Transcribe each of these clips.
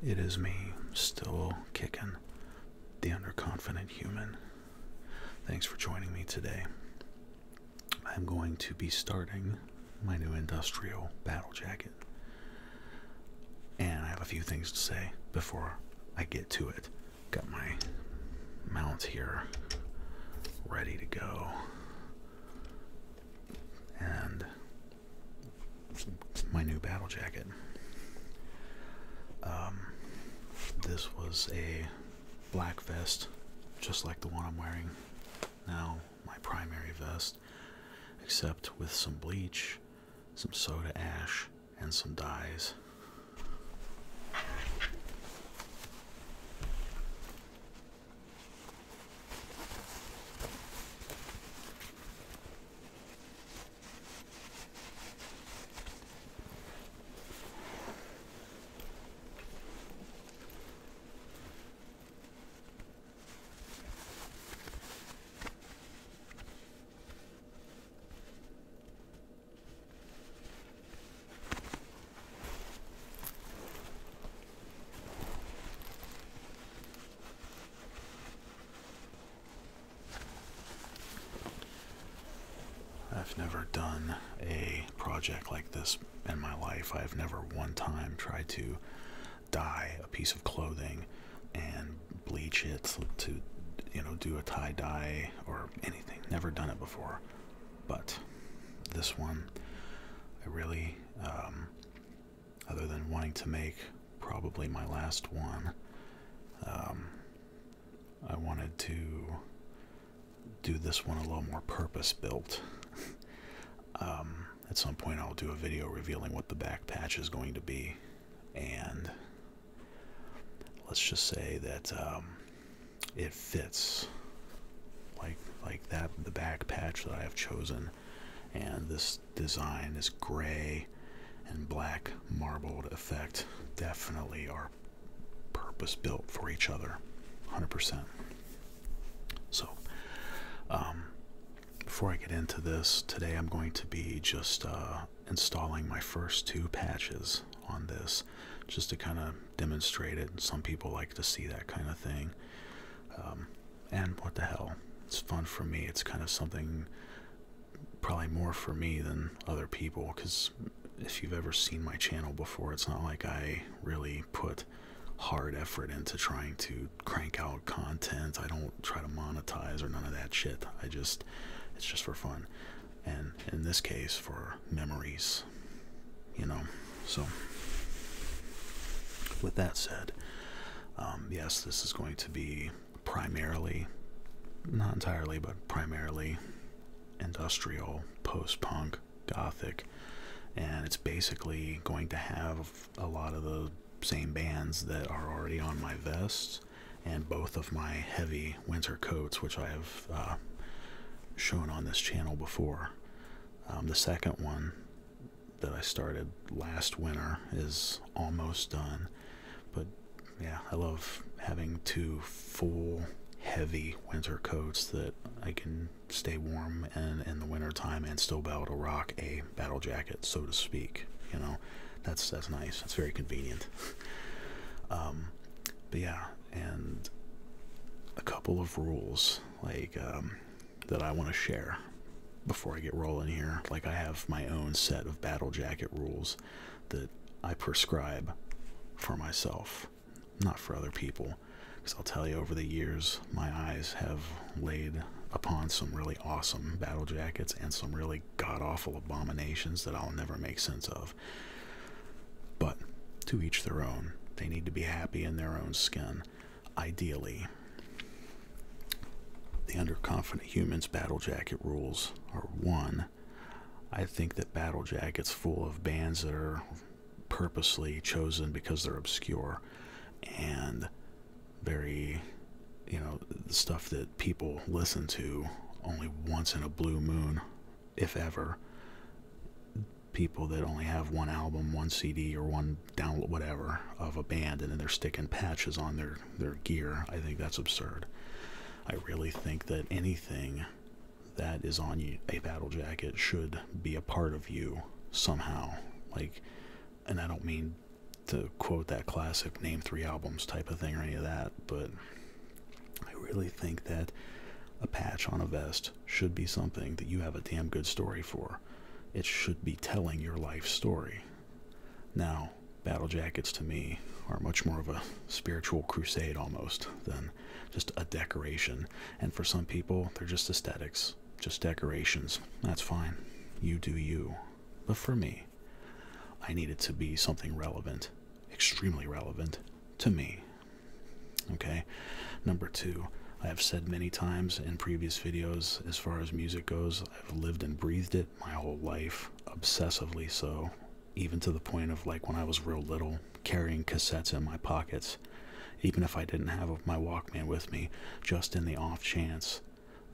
It is me, still kicking, the underconfident human. Thanks for joining me today. I'm going to be starting my new industrial battle jacket. And I have a few things to say before I get to it. Got my mount here ready to go. And my new battle jacket. This was a black vest, just like the one I'm wearing now, my primary vest, except with some bleach, some soda ash, and some dyes. I've never done a project like this in my life. I've never one time tried to dye a piece of clothing and bleach it to, do a tie-dye or anything. Never done it before. But this one, I really, other than wanting to make probably my last one, I wanted to do this one a little more purpose-built. At some point I'll do a video revealing what the back patch is going to be, and let's just say that it fits like that. The back patch that I have chosen, and this design, this gray and black marbled effect, definitely are purpose built for each other, 100%. So before I get into this, today I'm going to be just installing my first 2 patches on this, just to kind of demonstrate it. Some people like to see that kind of thing. And what the hell, it's fun for me. It's kind of something probably more for me than other people, because if you've ever seen my channel before, it's not like I really put hard effort into trying to crank out content. I don't try to monetize or none of that shit. It's just for fun, and in this case for memories, so with that said, yes, this is going to be primarily, not entirely, but primarily industrial, post-punk, gothic, and it's basically going to have a lot of the same bands that are already on my vests and both of my heavy winter coats, which I have shown on this channel before. The second one that I started last winter is almost done, but yeah, I love having 2 full heavy winter coats that I can stay warm in the winter time and still be able to rock a battle jacket, so to speak. That's nice. That's very convenient. But yeah, and a couple of rules that I want to share before I get rolling here. Like, I have my own set of battle jacket rules that I prescribe for myself, not for other people, because I'll tell you, over the years my eyes have laid upon some really awesome battle jackets and some really god-awful abominations that I'll never make sense of. But to each their own. They need to be happy in their own skin, ideally. The underconfident human's battle jacket rules are: 1, I think that battle jackets full of bands that are purposely chosen because they're obscure and very, stuff that people listen to only once in a blue moon, if ever. People that only have 1 album, 1 CD, or 1 download, whatever, of a band, and then they're sticking patches on their gear. I think that's absurd. I really think that anything that is on you, a battle jacket, should be a part of you somehow. And I don't mean to quote that classic name 3 albums type of thing or any of that, but I really think that a patch on a vest should be something that you have a damn good story for. It should be telling your life story. Now, battle jackets to me are much more of a spiritual crusade almost than just a decoration. And for some people, they're just aesthetics, just decorations. That's fine. You do you. But for me, I need it to be something relevant, extremely relevant to me. Okay? Number 2, I have said many times in previous videos, as far as music goes, I've lived and breathed it my whole life, obsessively so, even to the point of like when I was real little, carrying cassettes in my pockets, even if I didn't have my Walkman with me, just in the off chance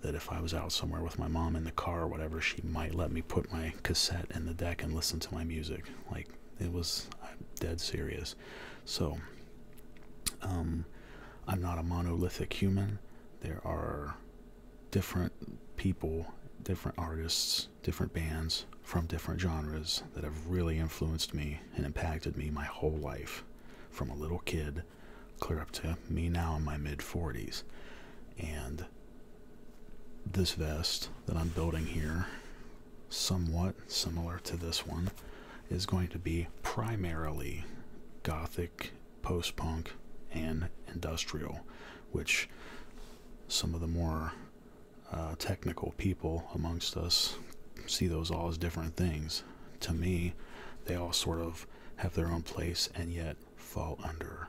that if I was out somewhere with my mom in the car or whatever, she might let me put my cassette in the deck and listen to my music. Like, it was dead serious. So, I'm not a monolithic human. There are different people, different artists, different bands from different genres that have really influenced me and impacted me my whole life, from a little kid clear up to me now in my mid-40s. And this vest that I'm building here, somewhat similar to this one, is going to be primarily gothic, post-punk, and industrial, which some of the more technical people amongst us see those all as different things. To me, they all sort of have their own place and yet fall under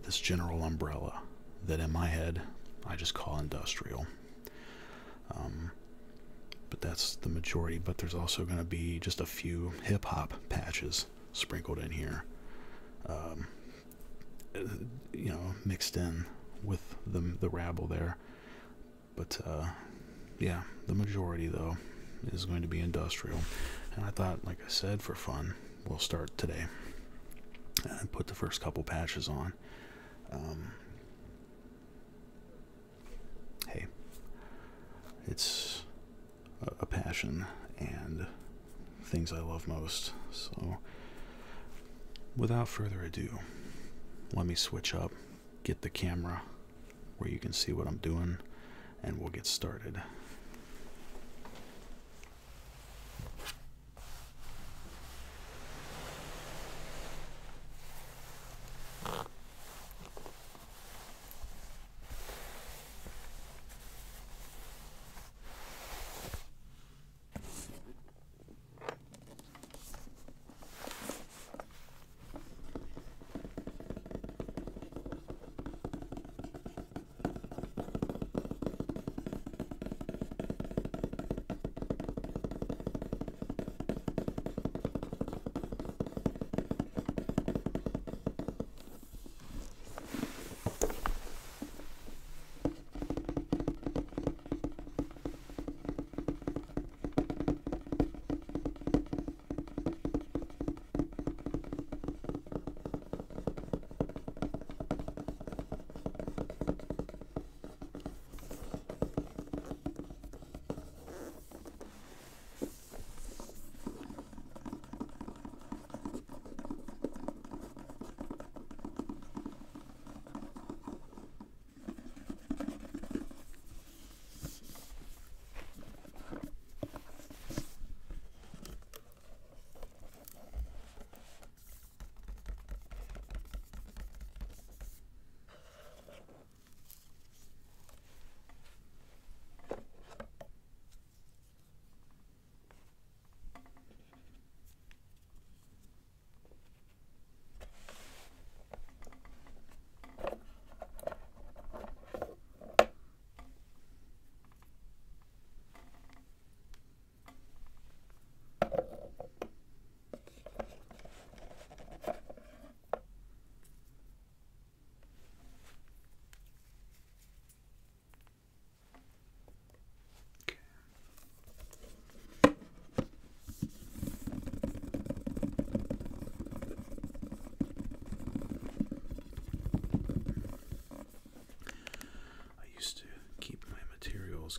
this general umbrella that in my head I just call industrial. But that's the majority. But there's also going to be just a few hip-hop patches sprinkled in here, you know, mixed in with the rabble there. But yeah, the majority though is going to be industrial. And I thought, like I said, for fun, we'll start today and put the first couple patches on. Hey, it's a passion and things I love most. So without further ado, let me switch up, get the camera where you can see what I'm doing, and we'll get started.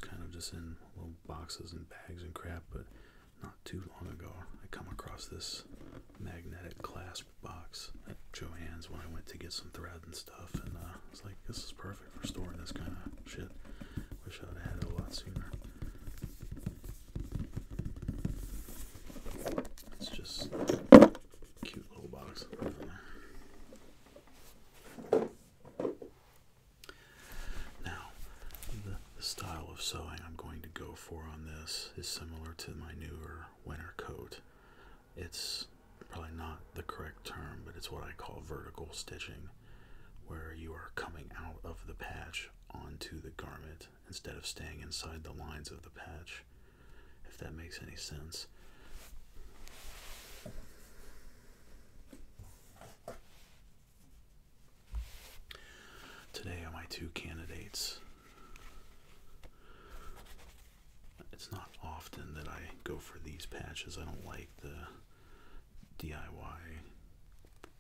Kind of just in little boxes and bags and crap, but not too long ago I come across this magnetic clasp box at Joann's when I went to get some thread and stuff, and I was like, this is perfect for storing this kind of shit. Wish I'd had it a lot sooner. It's just a cute little box. Now, the style of sewing I'm going to go for on this is similar to my newer winter coat. It's probably not the correct term, but it's what I call vertical stitching, where you are coming out of the patch onto the garment instead of staying inside the lines of the patch, if that makes any sense. Today are my two candidates. It's not often that I go for these patches. I don't like the DIY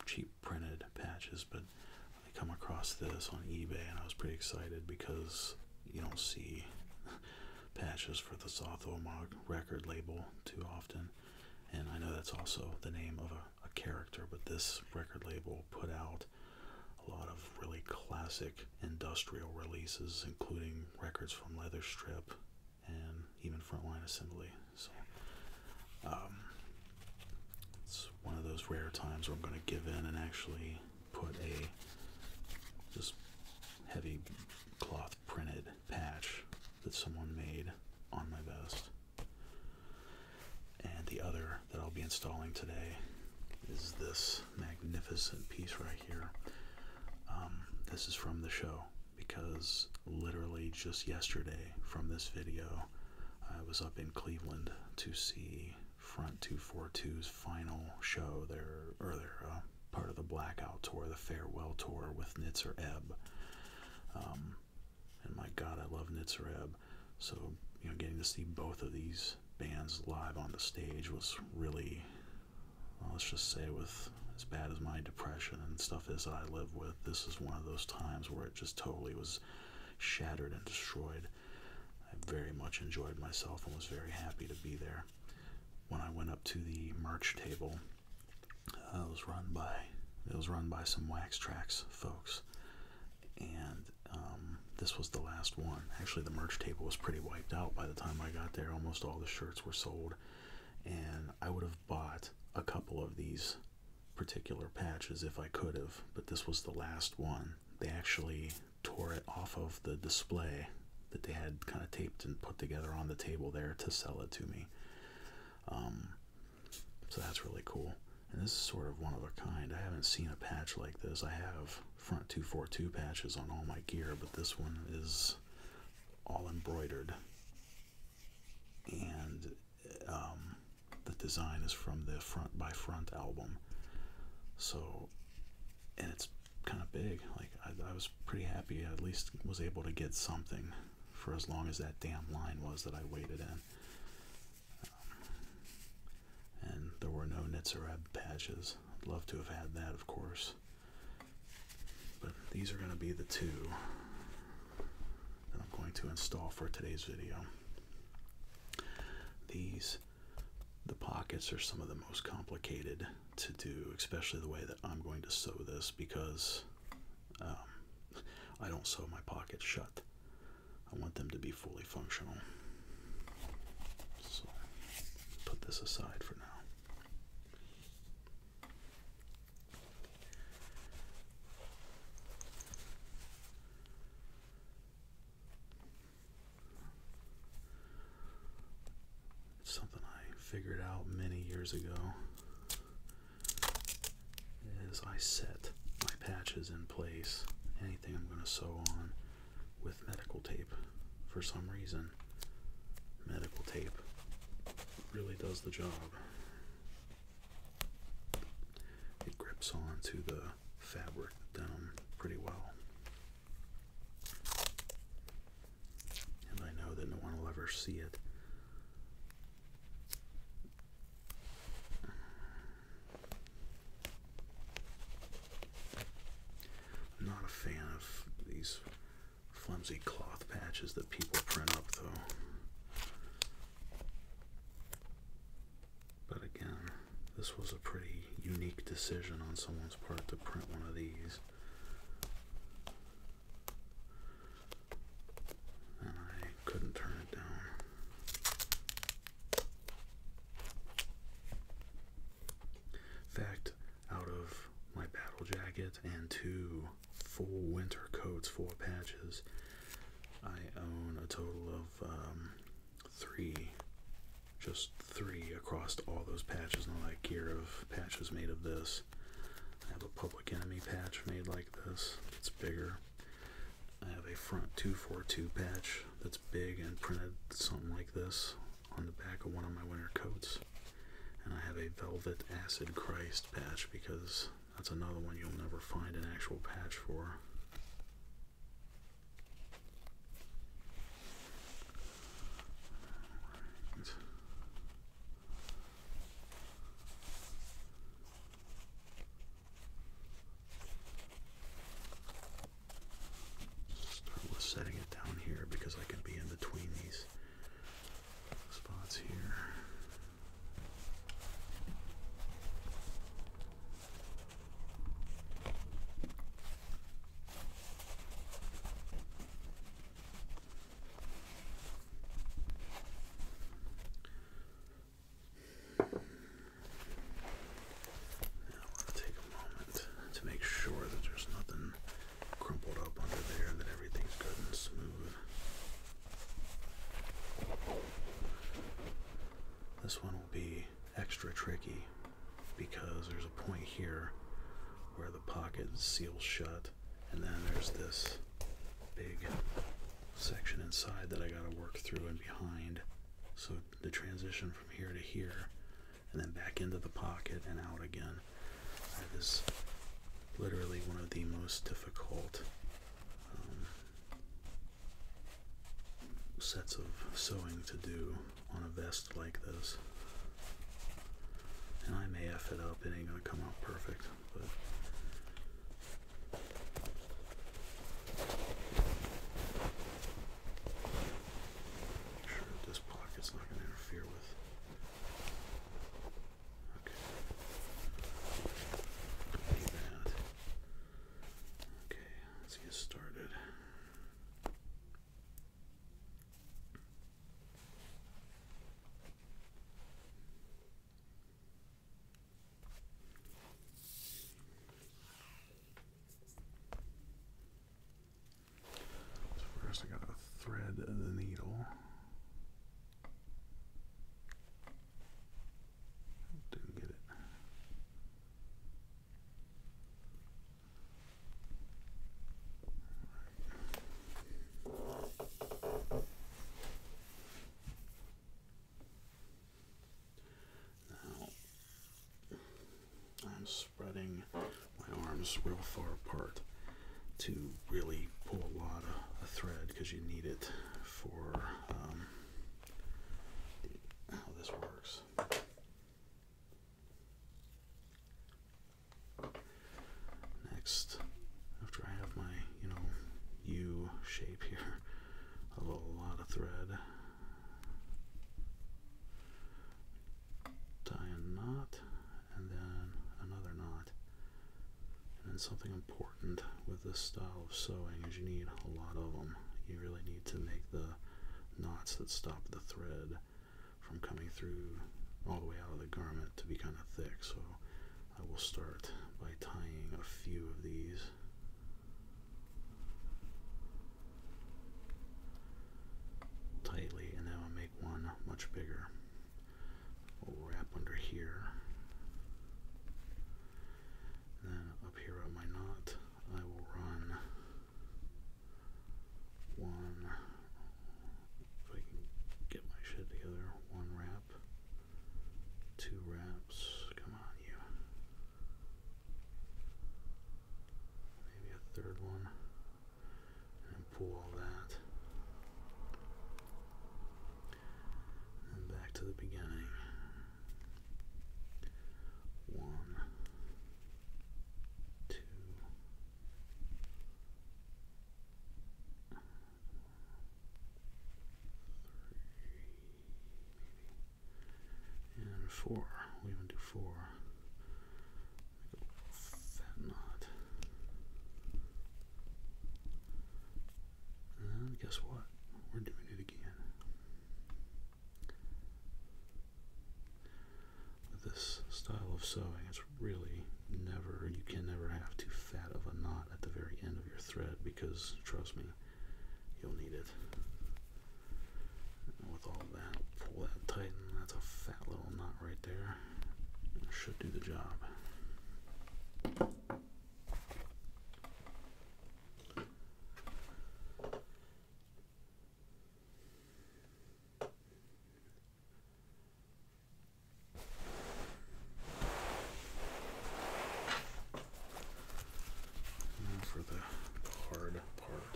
cheap printed patches, but I come across this on eBay and I was pretty excited because you don't see patches for the Zothomog record label too often, and I know that's also the name of a character, but this record label put out a lot of really classic industrial releases, including records from Leather Strip and even Frontline Assembly. So it's one of those rare times where I'm going to give in and actually put a just heavy cloth printed patch that someone made on my vest. And the other that I'll be installing today is this magnificent piece right here. This is from the show, because literally just yesterday from this video I was up in Cleveland to see Front 242's final show. They're part of the Blackout tour, the farewell tour with Nitzer Ebb. And my God, I love Nitzer Ebb. So, getting to see both of these bands live on the stage was really, well, let's just say, with as bad as my depression and stuff as I live with, this is one of those times where it just totally was shattered and destroyed. I very much enjoyed myself and was very happy to be there. When I went up to the merch table, it was run by some Wax Trax folks, and this was the last one. Actually, the merch table was pretty wiped out by the time I got there. Almost all the shirts were sold, and I would have bought a couple of these particular patches if I could have, but this was the last one. They actually tore it off of the display that they had kind of taped and put together on the table there to sell it to me. So that's really cool. And this is sort of one of a kind. I haven't seen a patch like this. I have Front 242 patches on all my gear, but this one is all embroidered. And the design is from the Front by Front album. So, and it's kind of big. Like, I was pretty happy I at least was able to get something for as long as that damn line was that I waited in. And there were no Nitzer Ebb patches. I'd love to have had that, of course. But these are going to be the two that I'm going to install for today's video. The pockets are some of the most complicated to do, especially the way that I'm going to sew this, because I don't sew my pockets shut. I want them to be fully functional. So, put this aside for now. It's something I figured out many years ago, is I set my patches in place, anything I'm going to sew on, with medical tape. For some reason, medical tape really does the job. It grips onto the fabric denim pretty well. And I know that no one will ever see it. I'm not a fan of these flimsy cloth patches that people print up, though. But again, this was a pretty unique decision on someone's part to print one of these. And I couldn't turn it down. In fact, out of my battle jacket and 2 full winter coats full of patches, I own a total of 3, just 3 across all those patches and all that gear of patches made of this. I have a Public Enemy patch made like this, it's bigger. I have a front 242 patch that's big and printed something like this on the back of one of my winter coats. And I have a Velvet Acid Christ patch because that's another one you'll never find an actual patch for. Start with setting it down here because I can be in between these spots here. To make sure that there's nothing crumpled up under there and that everything's good and smooth. This one will be extra tricky because there's a point here where the pocket seals shut, and then there's this big section inside that I gotta work through and behind. So the transition from here to here and then back into the pocket and out again, that is literally one of the most difficult sets of sewing to do on a vest like this. And I may F it up, it ain't gonna come out perfect, but make sure that this pocket's not gonna interfere with. Started. So first I gotta thread the needle. Didn't get it. I'm spreading my arms real far apart to really pull a lot of thread because you need it for how this works. Next, after I have my, U shape here, a lot of thread. Tie a knot, and then another knot. And then something important with this style of sewing is you need a lot of them. You really need to make the knots that stop the thread from coming through all the way out of the garment to be kind of thick. So I will start by tying a few of these. Tightly, and then I'll make one much bigger. We'll wrap under here. And then up here on my knot, I will run one, if I can get my shit together, one wrap, 2 wraps, come on you. Maybe a 3rd one, and pull all that. Back to the beginning. 1, 2, 3, and 4. we'll even do 4. Make a fat knot. And guess what? We're doing it again. With this style of sewing, it's really never, you can never have too fat of a knot at the very end of your thread, because trust me, you'll need it. And with all that, pull that tight, and that's a fat little knot right there. It should do the job. For the hard part,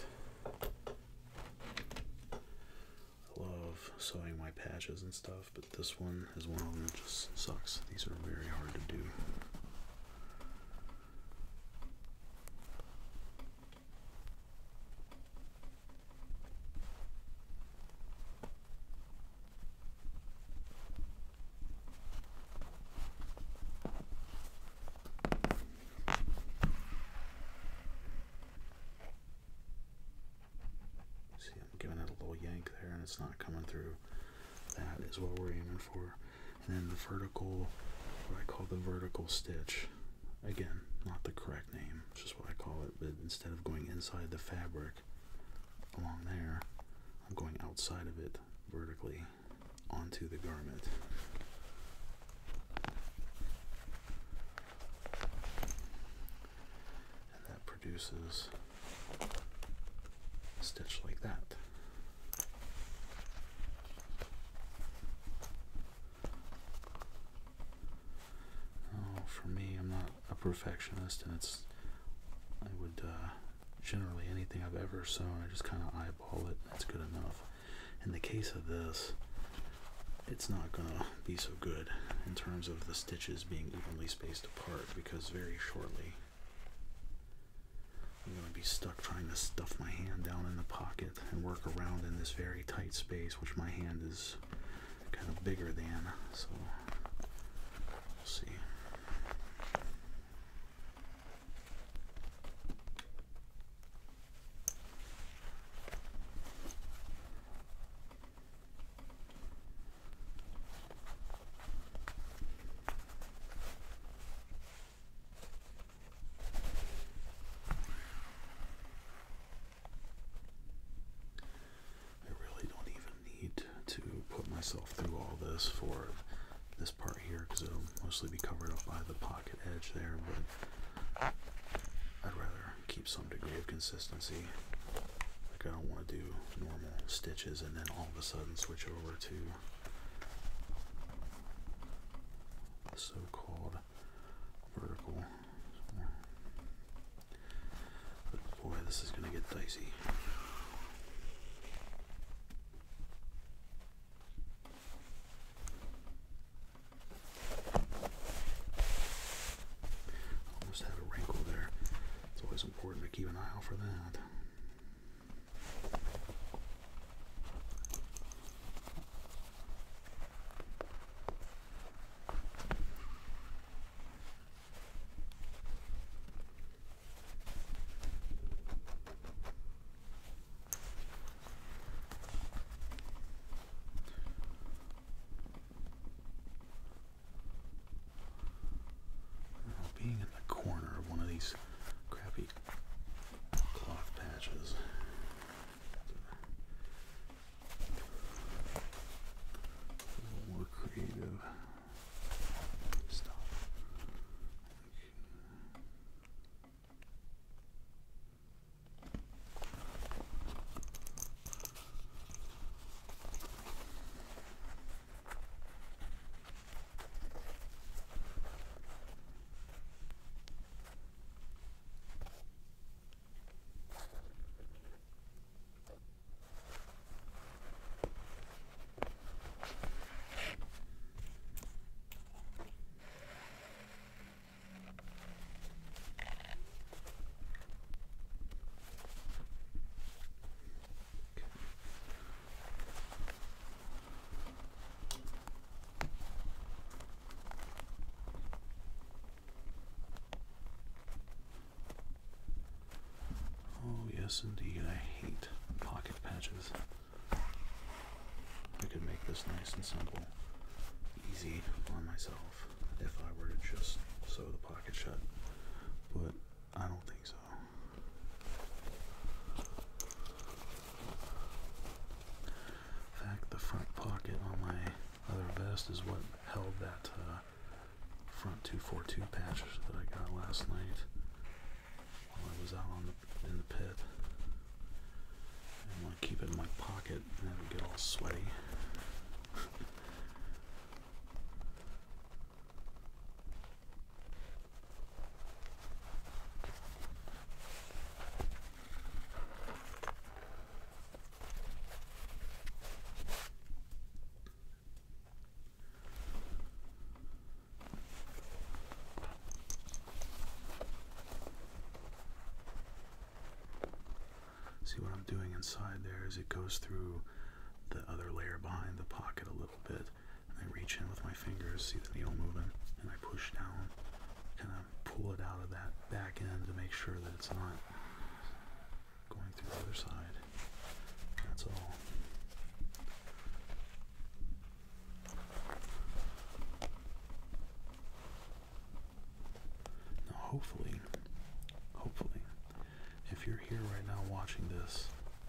I love sewing my patches and stuff, but this one is one of them that just sucks. These are very hard to do. See, I'm giving it a little yank there and it's not coming through. That is what we're aiming for. And then the vertical, what I call the vertical stitch. Again, not the correct name, it's just what I call it, but instead of going inside the fabric along there, I'm going outside of it vertically onto the garment. And that produces a stitch like that. For me, I'm not a perfectionist, and I would generally anything I've ever sewn, I just kind of eyeball it. That's good enough. In the case of this, it's not gonna be so good in terms of the stitches being evenly spaced apart, because very shortly I'm gonna be stuck trying to stuff my hand down in the pocket and work around in this very tight space, which my hand is kind of bigger than. So we'll see. To put myself through all this for this part here, because it'll mostly be covered up by the pocket edge there, but I'd rather keep some degree of consistency. Like, I don't want to do normal stitches and then all of a sudden switch over to the so-called vertical. But boy, this is going to get dicey. Have a wrinkle there. It's always important to keep an eye out for that. Being in the corner of one of these crappy cloth Yes, indeed, I hate pocket patches. I could make this nice and simple, easy on myself if I were to just sew the pocket shut, but I don't think so. In fact, the front pocket on my other vest is what held that front 242 patch that I got last night while I was out in the pit. I want to keep it in my pocket and have it get all sweaty. See, what I'm doing inside there is it goes through the other layer behind the pocket a little bit, and I reach in with my fingers, see the needle moving, and I push down, kind of pull it out of that back end to make sure that it's not going through the other side. That's all. Now hopefully, if you're here right now watching this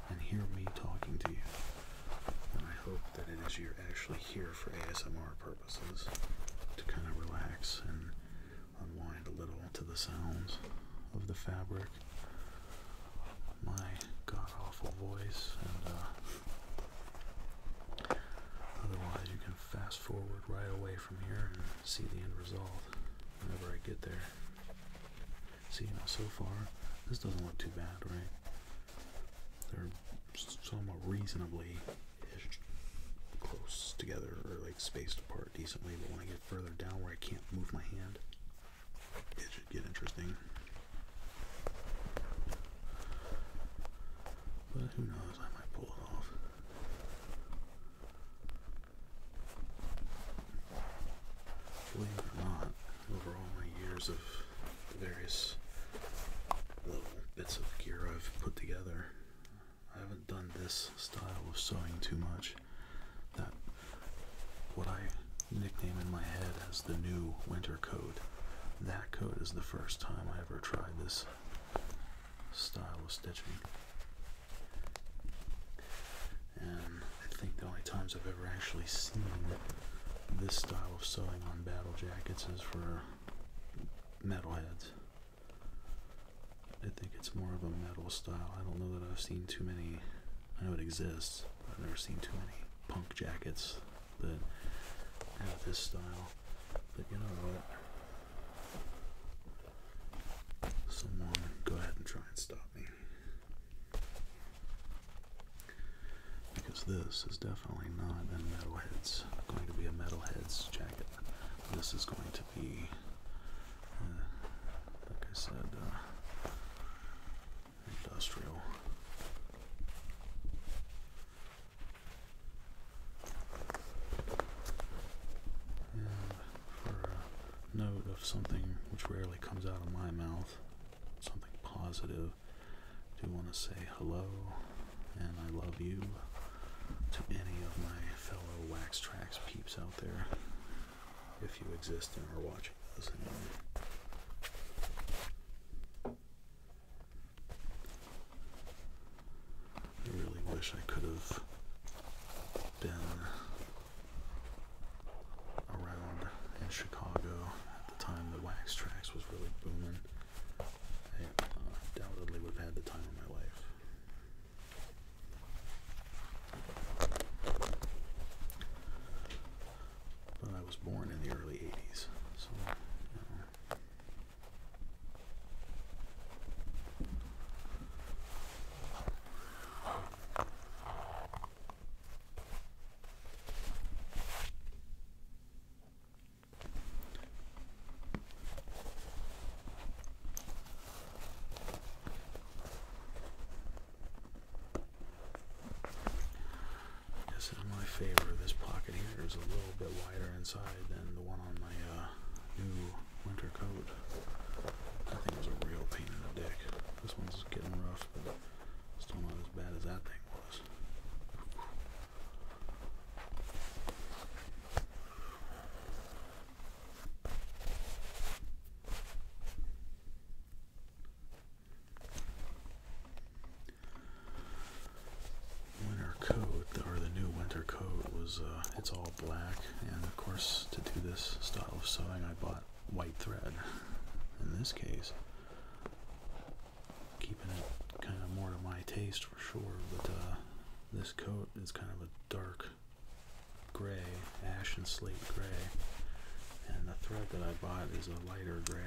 and hear me talking to you, then I hope that it is you're actually here for ASMR purposes, to kind of relax and unwind a little to the sounds of the fabric, my god-awful voice, and otherwise you can fast forward right away from here and see the end result whenever I get there. See, so far, this doesn't look too bad, right? They're somewhat reasonably close together, or like spaced apart decently, but when I get further down where I can't move my hand, it should get interesting. But who knows, I might pull it off. Believe it or not, over all my years of the various little bits of gear I've put together, I haven't done this style of sewing too much. That, what I nickname in my head as the new winter coat, that coat is the first time I ever tried this style of stitching. And I think the only times I've ever actually seen this style of sewing on battle jackets is for metalheads. I think it's more of a metal style. I don't know that I've seen too many. I know it exists, but I've never seen too many punk jackets that have this style. But you know what? Someone go ahead and try and stop me. Because this is definitely not going to be a metalhead's jacket. This is going to be, like I said, industrial. And for a note of something which rarely comes out of my mouth, something positive, I do want to say hello and I love you to any of my fellow Wax Tracks peeps out there, if you exist and are watching this. I really wish I could have been around in Chicago at the time the Wax Tracks was really booming. I undoubtedly would have had the time of my life. But I was born in the early 80s, so, you know. In my favor, this pocket here is a little bit wider inside than the one on my new winter coat. I think it was a real pain in the dick. This one's getting rough, but this style of sewing, I bought white thread. In this case, keeping it kind of more to my taste for sure, but this coat is kind of a dark gray, ash and slate gray, and the thread that I bought is a lighter gray.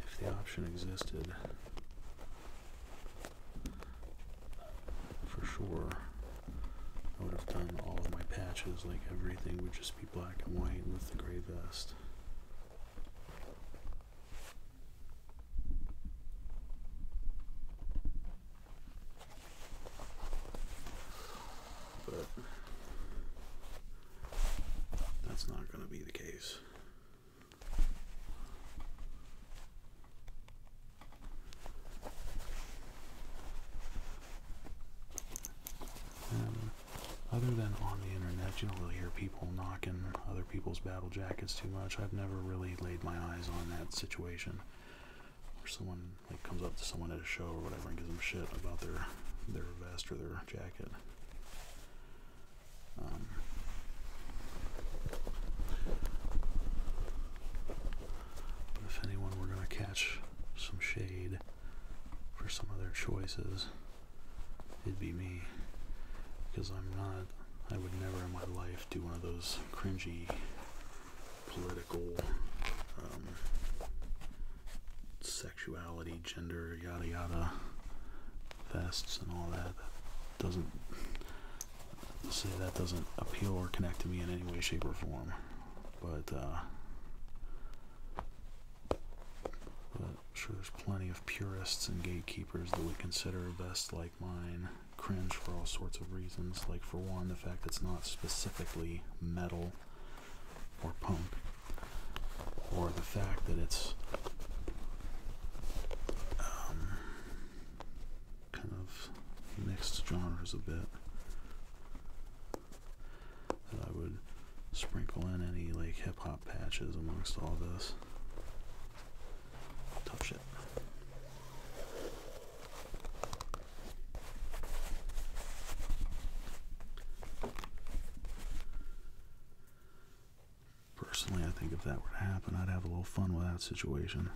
If the option existed, for sure, I would have done all of my patches, like everything would just be black and white with the gray vest. But that's not going to be the case. Other than on the internet, you don't really hear people knocking other people's battle jackets too much. I've never really laid my eyes on that situation where someone like comes up to someone at a show or whatever and gives them shit about their vest or their jacket. But if anyone were going to catch some shade for some of their choices, it'd be me. Because I would never in my life do one of those cringy political sexuality, gender, yada yada vests and all that. That doesn't appeal or connect to me in any way, shape, or form. But sure, there's plenty of purists and gatekeepers that would consider a vest like mine cringe for all sorts of reasons. Like, for one, the fact it's not specifically metal or punk, or the fact that it's kind of mixed genres a bit. That I would sprinkle in any like hip hop patches amongst all this. Tough shit. Personally, I think if that were to happen, I'd have a little fun with that situation.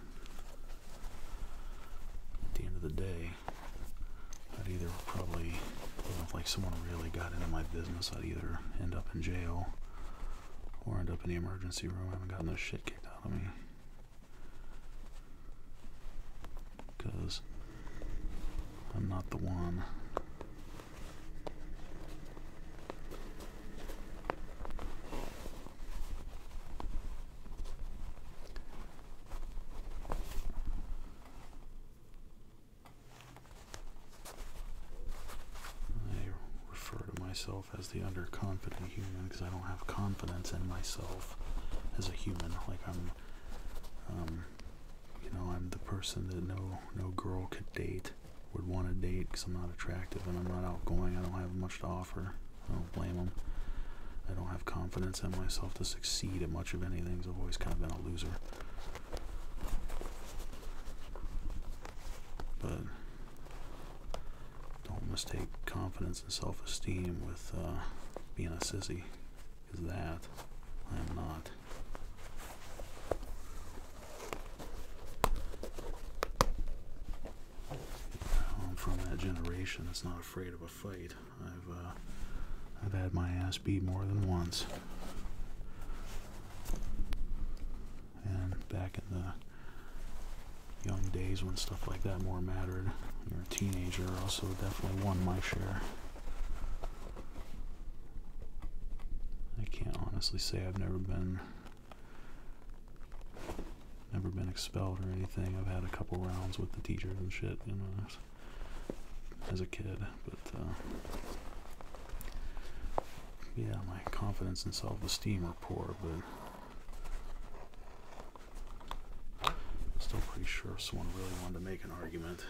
At the end of the day, I'd either probably, if like someone really got into my business, I'd either end up in jail or end up in the emergency room having gotten the shit kicked out of me. Because I'm not the one. As the underconfident human, because I don't have confidence in myself as a human. Like I'm the person that no girl could date, would want to date, because I'm not attractive and I'm not outgoing. I don't have much to offer. I don't blame them. I don't have confidence in myself to succeed at much of anything, so I've always kind of been a loser. But don't mistake confidence and self-esteem with being a sissy, because that I am not. I'm from that generation that's not afraid of a fight. I've had my ass beat more than once. And back in the young days when stuff like that more mattered, when you're a teenager, I also definitely won my share. I can't honestly say I've never been expelled or anything. I've had a couple rounds with the teachers and shit, as a kid, but yeah, my confidence and self-esteem are poor, but I'm still pretty sure if someone really wanted to make an argument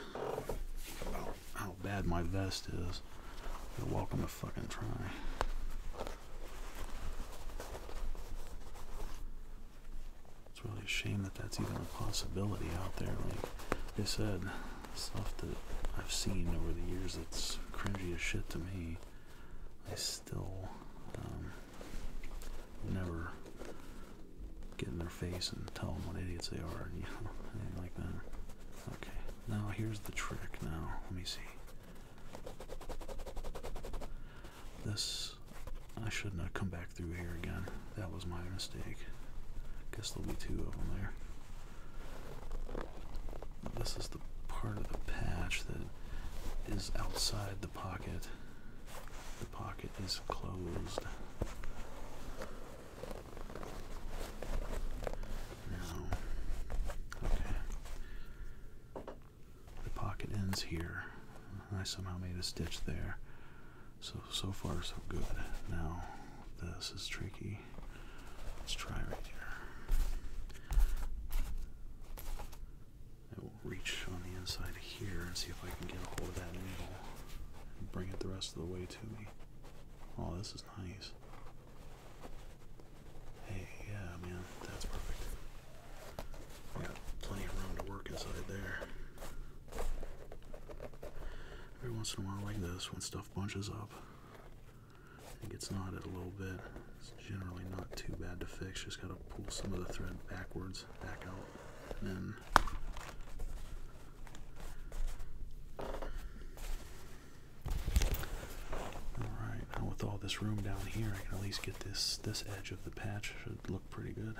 about how bad my vest is, they're welcome to fucking try. It's really a shame that that's even a possibility out there. Like I said, stuff that I've seen over the years that's cringy as shit to me, I still never get in their face and tell them what idiots they are, you know, anything like that. Okay, now here's the trick. Now, let me see. This, I shouldn't have come back through here again. That was my mistake. Guess there'll be two of them there. This is the part of the patch that is outside the pocket. The pocket is closed. Now, okay. The pocket ends here. I somehow made a stitch there. So far so good. Now, this is tricky. Let's try right here. I will reach on the inside of here and see if I can get a hold of that needle and bring it the rest of the way to me. Oh, this is nice. Hey, yeah, man, that's perfect. I got plenty of room to work inside there. Every once in a while like this, when stuff bunches up, it gets knotted a little bit. It's generally not too bad to fix. Just gotta pull some of the thread backwards, back out, and then alright, now with all this room down here, I can at least get this edge of the patch should look pretty good.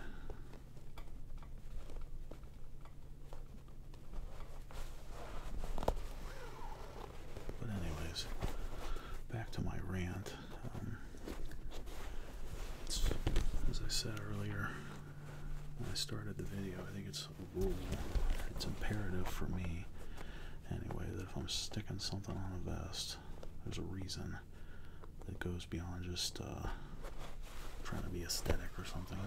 But anyways, back to my rant. As I said earlier when I started the video, I think it's a rule, it's imperative for me anyway, that if I'm sticking something on a vest, there's a reason that goes beyond just trying to be aesthetic or something.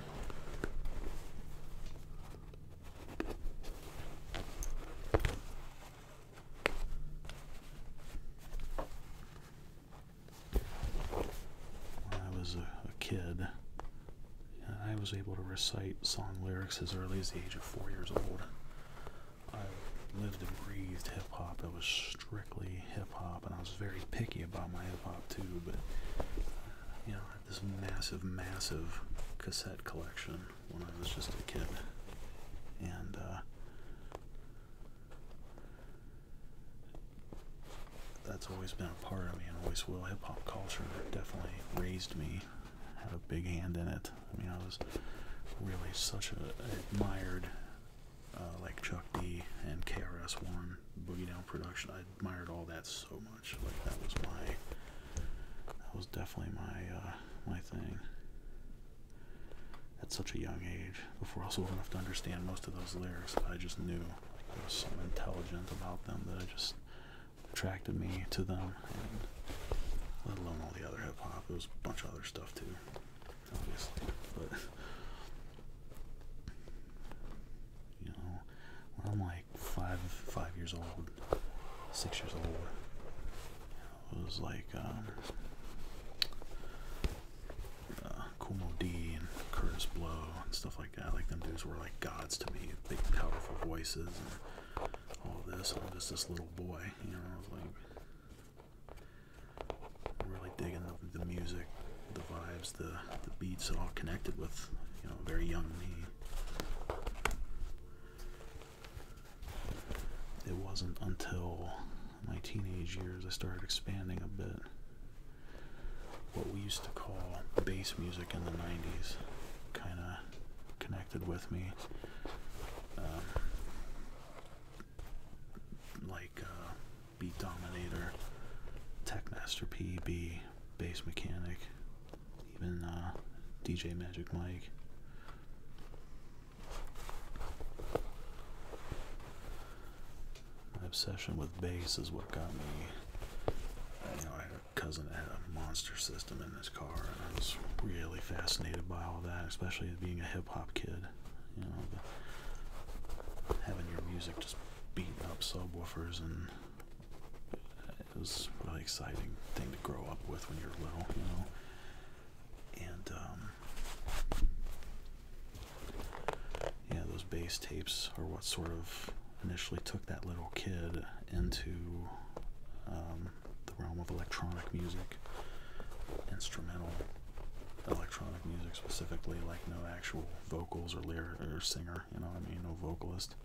When I was a kid, I was able to recite song lyrics as early as the age of 4 years old. I lived and breathed hip-hop. It was strictly hip-hop, and I was very picky about my hip-hop too, but you know, I had this massive cassette collection when I was just a kid, and that's always been a part of me and always will. Hip-hop culture definitely raised me, had a big hand in it. I mean, I was really such an admired, like Chuck D and KRS-One, Boogie Down Production. I admired all that so much. Like that was definitely my thing. At such a young age, before I was old enough to understand most of those lyrics, but I just knew there was something intelligent about them that I just attracted me to them, and let alone all the other hip hop. There was a bunch of other stuff too, obviously, but you know, when I'm like five years old, 6 years old, you know, it was like Kumo D and Curtis Blow and stuff like that. Like them dudes were like gods to me, big powerful voices and all this. I'm just this little boy, you know. I was like really digging the music, the vibes, the beats. It all connected with, you know, very young me. It wasn't until my teenage years I started expanding a bit. What we used to call bass music in the 90s kind of connected with me. Like Beat Dominator, Techmaster PB, Bass Mechanic, even DJ Magic Mike. My obsession with bass is what got me. You know, I had a cousin that had a monster system in his car, and I was really fascinated by all that, especially being a hip-hop kid. You know, having your music just beating up subwoofers, and it was a really exciting thing to grow up with when you're little, you know. And yeah, those bass tapes are what sort of initially took that little kid into the realm of electronic music, instrumental electronic music specifically, like no actual vocals or lyric or singer, you know what I mean, no vocalist.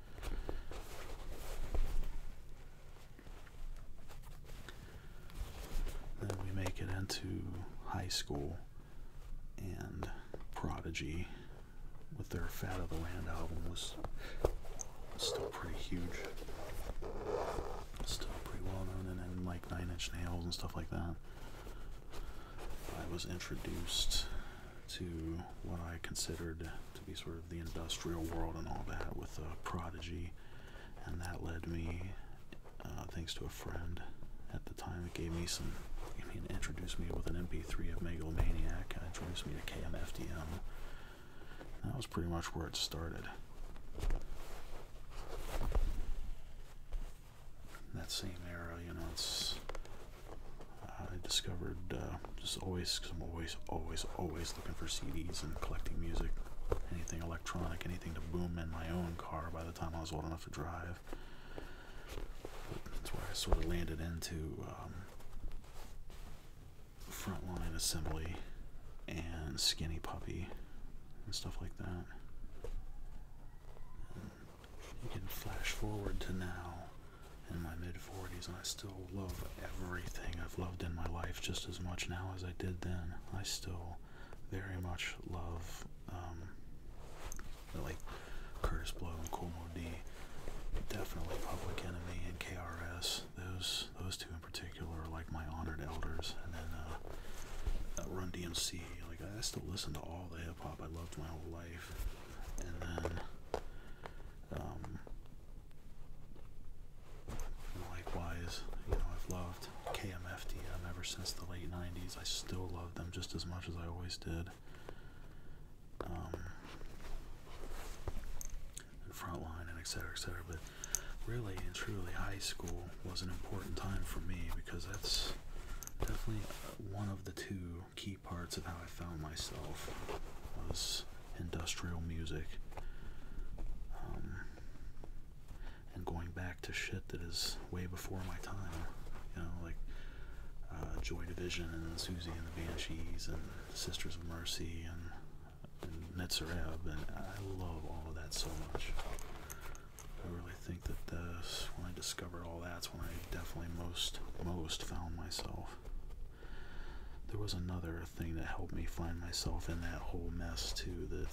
Then we make it into high school, and Prodigy with their Fat of the Land album was still pretty huge, still pretty well known, and then like 9 Inch Nails and stuff like that. I was introduced to what I considered to be sort of the industrial world and all that with Prodigy, and that led me, thanks to a friend at the time, it introduced me with an MP3 of Megalomaniac, introduced me to KMFDM. That was pretty much where it started. That same era, you know, I discovered just always, because I'm always looking for CDs and collecting music, anything electronic, anything to boom in my own car by the time I was old enough to drive. But that's where I sort of landed into Frontline Assembly and Skinny Puppy and stuff like that. And you can flash forward to now, in my mid-40s, and I still love everything I've loved in my life just as much now as I did then. I still very much love like Curtis Blow and Cool Mo D, definitely Public Enemy and KRS. Those two in particular are like my honored elders. And then Run DMC, like I still listen to all the hip hop I loved my whole life. And then likewise, you know, I've loved KMFDM ever since the late 90s. I still love them just as much as I always did. And Frontline and et cetera, but really and truly high school was an important time for me, because that's definitely one of the two key parts of how I found myself was industrial music. And going back to shit that is way before my time, you know, like Joy Division and Susie and the Banshees and Sisters of Mercy and Netzareb, and I love all of that so much. I really think that when I discovered all that's when I definitely most found myself. There was another thing that helped me find myself in that whole mess too, that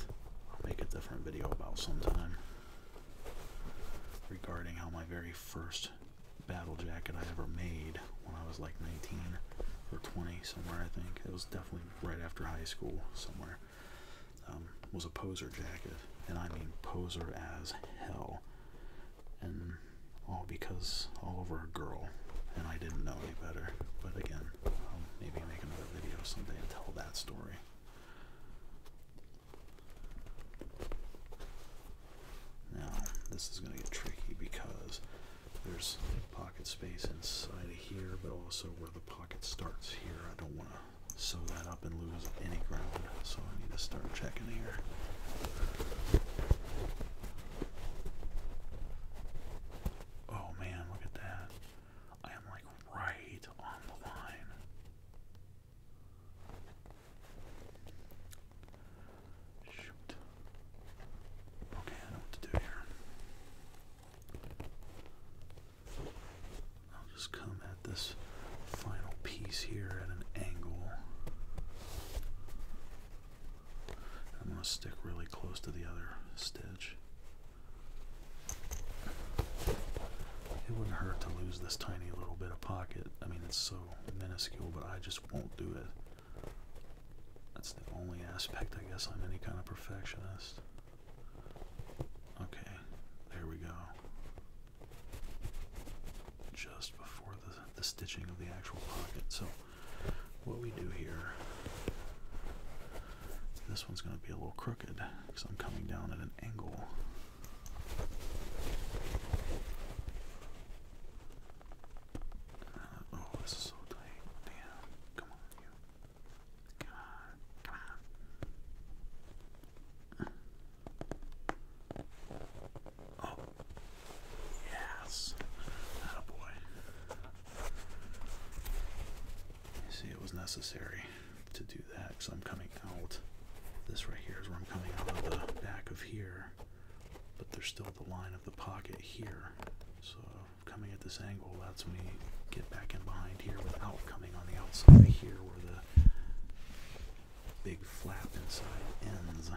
I'll make a different video about sometime, regarding how my very first battle jacket I ever made when I was like 19 or 20 somewhere, I think it was definitely right after high school somewhere, was a poser jacket, and I mean poser as hell, and all because all over a girl, and I didn't know any better. But again, I'll maybe make another video someday and tell that story. Now, this is going to get tricky because there's pocket space inside of here, but also where the pocket starts here. I don't want to sew that up and lose any ground, so I need to start checking here. Oh man, look at that. I am like right on the line. Shoot. Okay, I know what to do here. I'll just come at this final piece here at an angle. I'm going to stick really close to the other stitch. It wouldn't hurt to lose this tiny little bit of pocket. I mean, it's so minuscule, but I just won't do it. That's the only aspect, I guess, I'm any kind of perfectionist. Okay, there we go. Just before the stitching of the actual pocket. So, what we do here, this one's going to be a little crooked because I'm coming down at an angle. Oh, this is so tight. Damn. Come on, you. Come on. Oh. See, it was necessary to do that because I'm coming out. This right here is where I'm coming out of the back of here, but there's still the line of the pocket here. So coming at this angle lets me get back in behind here without coming on the outside of here where the big flap inside ends.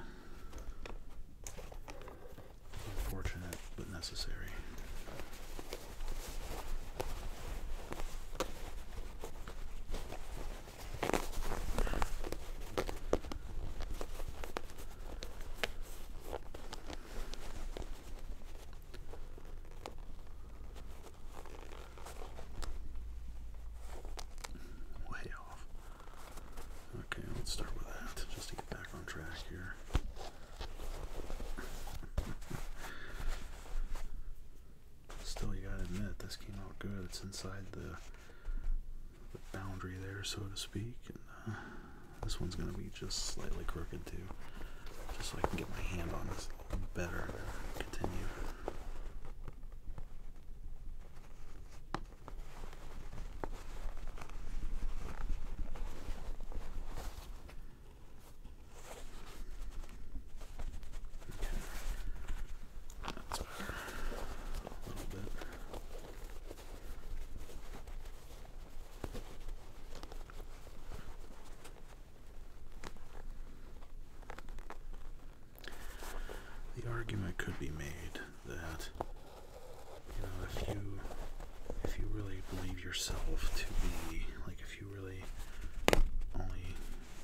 Unfortunate, but necessary. Let's start with that, just to get back on track here. Still, you gotta admit, this came out good. It's inside the boundary there, so to speak. And this one's gonna be just slightly crooked too, just so I can get my hand on this a little better and continue. The argument could be made that, you know, if you really believe yourself to be, like, if you really only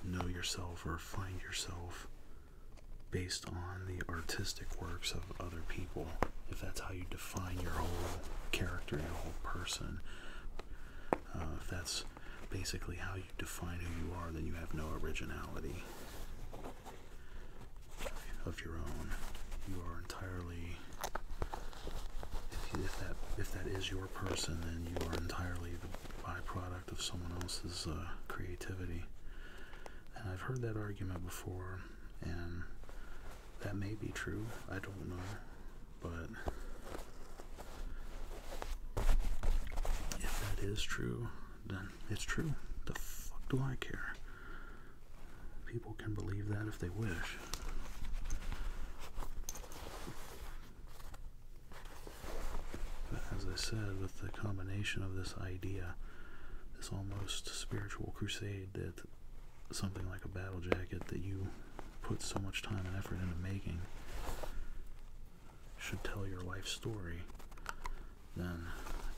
know yourself or find yourself based on the artistic works of other people, if that's how you define your whole character, your whole person, if that's basically how you define who you are, then you have no originality of your own. You are entirely, if that is your person, then you are entirely the byproduct of someone else's creativity. And I've heard that argument before, and that may be true. I don't know, but if that is true, then it's true. The fuck do I care? People can believe that if they wish. As I said, with the combination of this idea, this almost spiritual crusade, that something like a battle jacket that you put so much time and effort into making should tell your life story, then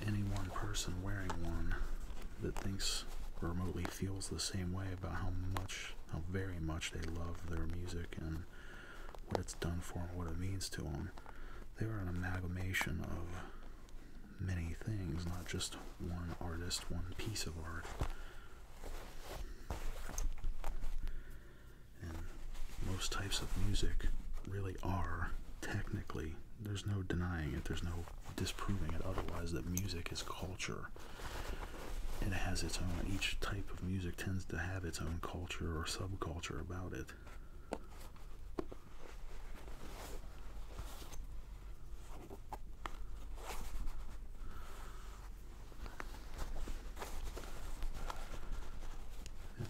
any one person wearing one that thinks or remotely feels the same way about how very much they love their music and what it's done for them, what it means to them, they are an amalgamation of many things, not just one artist, one piece of art. And most types of music really are, technically, there's no denying it, there's no disproving it otherwise, that music is culture. It has its own, each type of music tends to have its own culture or subculture about it.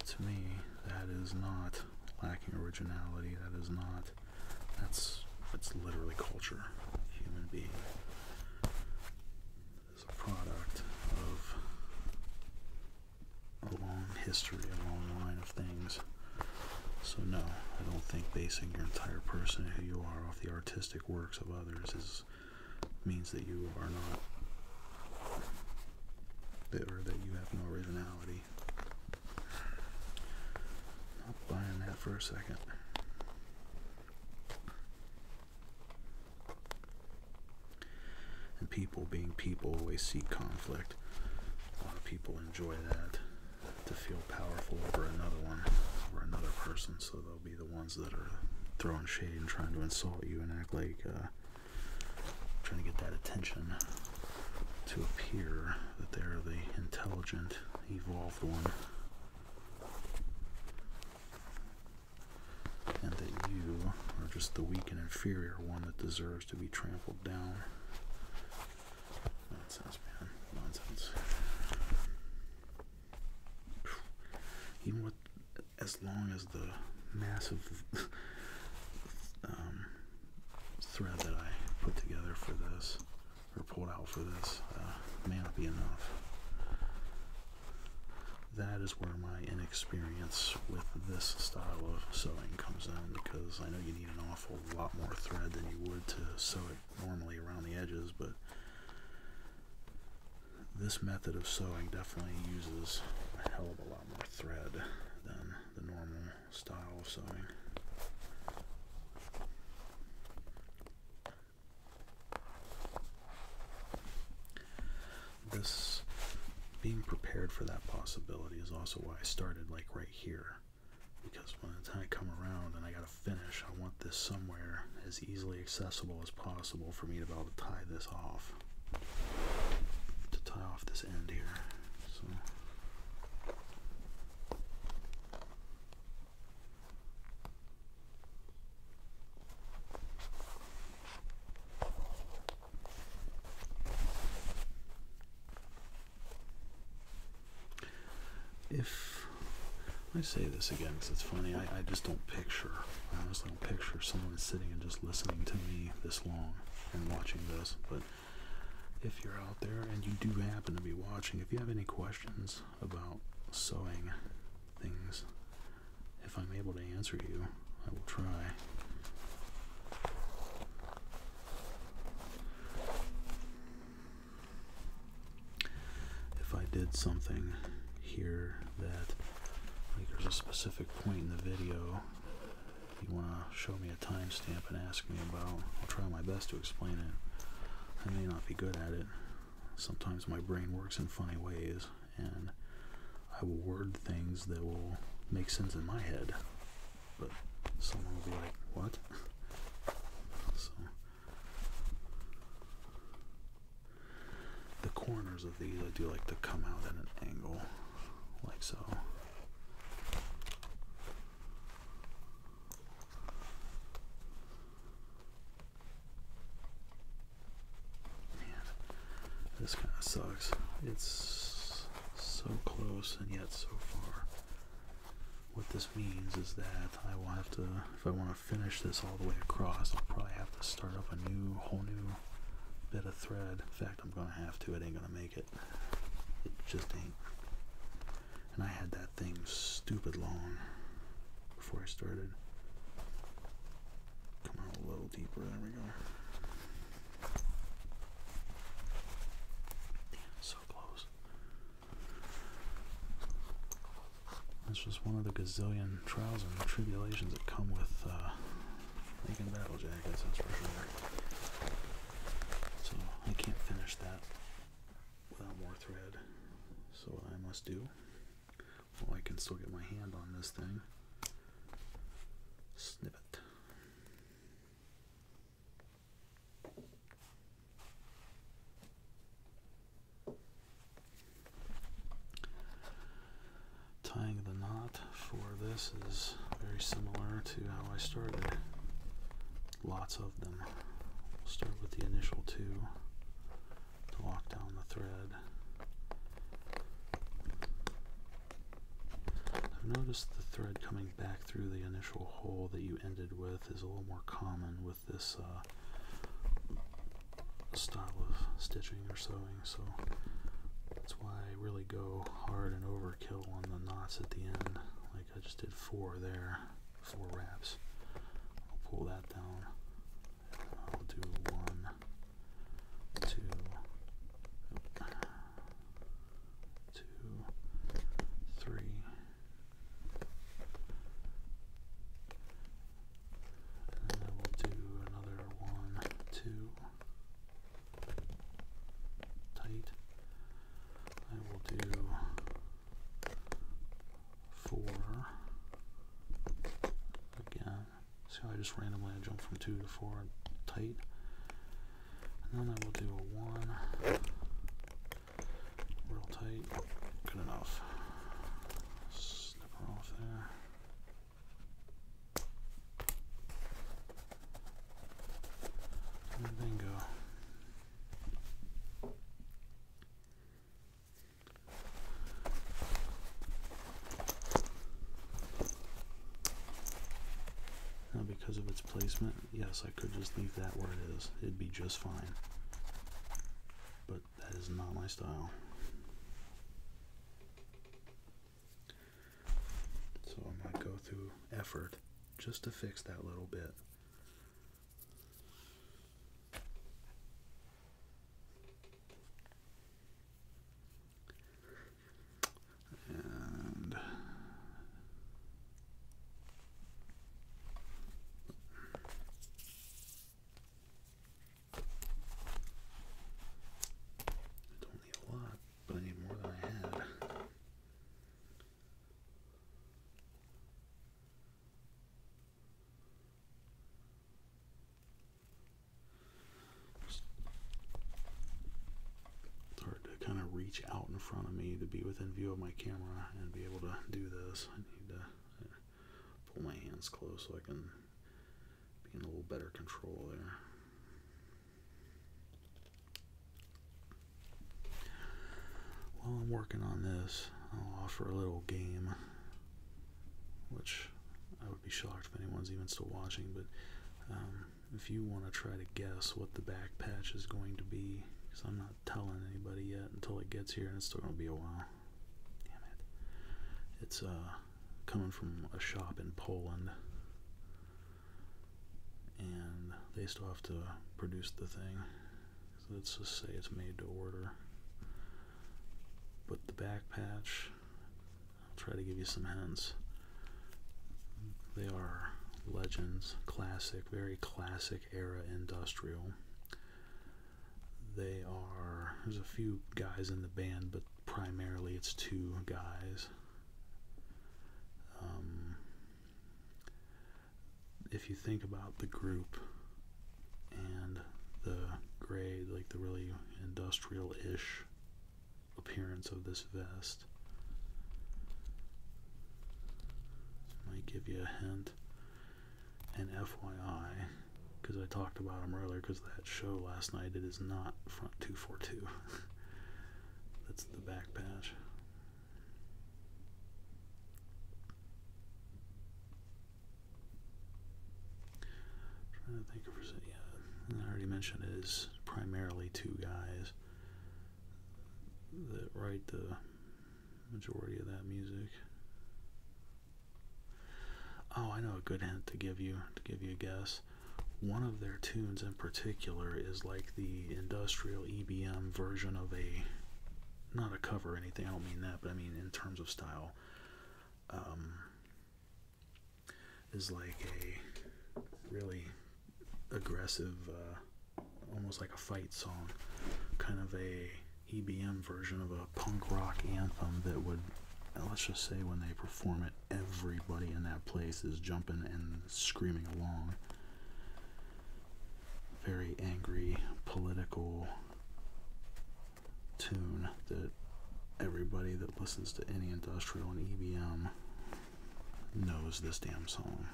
To me, that is not lacking originality. That is not, it's literally culture. Human being is a product of a long history, a long line of things. So no, I don't think basing your entire person, who you are, off the artistic works of others means that you are not, or that you have no originality. Not buying that for a second. And people being people always seek conflict. A lot of people enjoy that, to feel powerful over another one, over another person, so they'll be the ones that are throwing shade and trying to insult you and act like trying to get that attention, to appear that they're the intelligent, evolved one, and that you are just the weak and inferior one that deserves to be trampled down. Nonsense, man. Nonsense. even with, as long as the massive thread that I put together for this, or pulled out for this, may not be enough. That is where my inexperience with this style of sewing comes in, because I know you need an awful lot more thread than you would to sew it normally around the edges, but this method of sewing definitely uses a hell of a lot more thread than the normal style of sewing. This being prepared for that possibility is also why I started like right here, because when the time I come around and I gotta finish, I want this somewhere as easily accessible as possible for me to be able to tie this off, to tie off this end here. So if I say this again, because it's funny, I just don't picture, I honestly don't picture someone sitting and just listening to me this long and watching this. But if you're out there and you do happen to be watching, if you have any questions about sewing things, if I'm able to answer you, I will try. If I did something here that, like, there's a specific point in the video you want to show me a timestamp and ask me about, I'll try my best to explain it. I may not be good at it. Sometimes my brain works in funny ways, and I will word things that will make sense in my head, but someone will be like, what? So the corners of these I do like to come out at an angle, like so. This kind of sucks. It's so close and yet so far. What this means is that I will have to, if I want to finish this all the way across, I'll probably have to start up a whole new bit of thread. In fact, I'm going to have to. It ain't going to make it. It just ain't. And I had that thing stupid long before I started. Come on a little deeper. There we go. So close. That's just one of the gazillion trials and tribulations that come with making battle jackets, that's for sure. So I can't finish that without more thread. So what I must do, well, I can still get my hand on this thing, snip it. Tying the knot for this is very similar to how I started. Lots of them. We'll start with the initial two to lock down the thread. I've noticed the thread coming back through the initial hole that you ended with is a little more common with this style of stitching or sewing, so that's why I really go hard and overkill on the knots at the end. Like I just did 4 there, 4 wraps. I'll pull that down. I'll do 1, 2, 2, 3, and then I will do another 1, 2, tight. I will do 4 again. So I just randomly jump from 2 to 4 tight. And then I will do a 1 real tight. Good enough. Snip her off there. And bingo. placement, yes, I could just leave that where it is. It'd be just fine. But that is not my style. So I'm going to go through effort just to fix that little bit. And I don't need a lot, but I need more than I had. It's hard to kind of reach out in front of me to be within view of my camera and be able to do this. I need to pull my hands close so I can be in a little better control there. While I'm working on this, I'll offer a little game, which I would be shocked if anyone's even still watching, but if you want to try to guess what the back patch is going to be, because I'm not telling anybody yet until it gets here, and it's still going to be a while. Damn it. It's coming from a shop in Poland, and they still have to produce the thing. So let's just say it's made to order. But the back patch, I'll try to give you some hints. They are legends, classic, very classic era industrial. They are, there's a few guys in the band, but primarily it's two guys. If you think about the group and the grade, like the really industrial-ish appearance of this vest, might give you a hint. And FYI, because I talked about them earlier, because that show last night, it is not front 242. That's the back patch. Trying to think of, yeah, I already mentioned it is primarily two guys that write the majority of that music. Oh, I know a good hint to give you a guess. One of their tunes in particular is like the industrial EBM version of a, not a cover or anything, I don't mean that, but I mean in terms of style, is like a really aggressive, almost like a fight song, kind of a EBM version of a punk rock anthem that would, let's just say when they perform it, everybody in that place is jumping and screaming along. Very angry, political tune that everybody that listens to any industrial and EBM knows this damn song.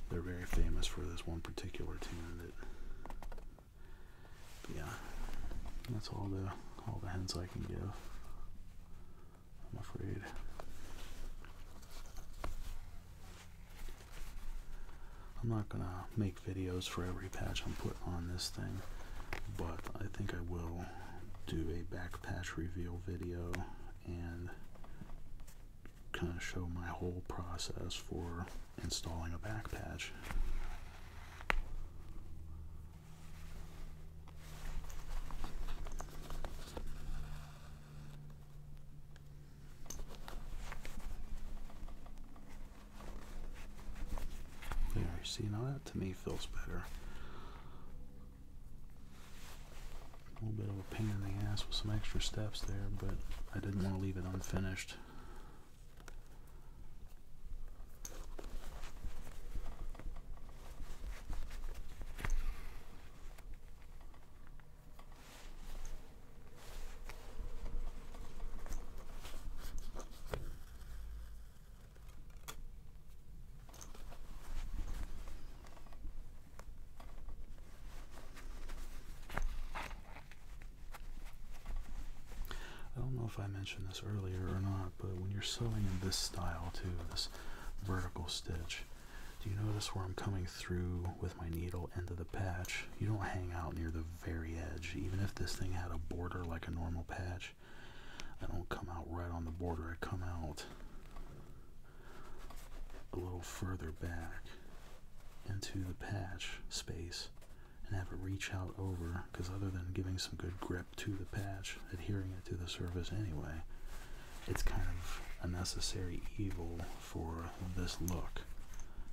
They're very famous for this one particular tune that, yeah, that's all the hints I can give, I'm afraid. I'm not gonna make videos for every patch I'm putting on this thing, but I think I will do a back patch reveal video and kind of show my whole process for installing a back patch. There, see, now that to me feels better. A little bit of a pain in the ass with some extra steps there, but I didn't want to leave it unfinished. I don't know if I mentioned this earlier or not, but when you're sewing in this style too, this vertical stitch, Do you notice where I'm coming through with my needle into the patch? You don't hang out near the very edge. Even if this thing had a border like a normal patch, I don't come out right on the border. I come out a little further back into the patch space and have it reach out over, because other than giving some good grip to the patch, adhering it to the surface anyway, it's kind of a necessary evil for this look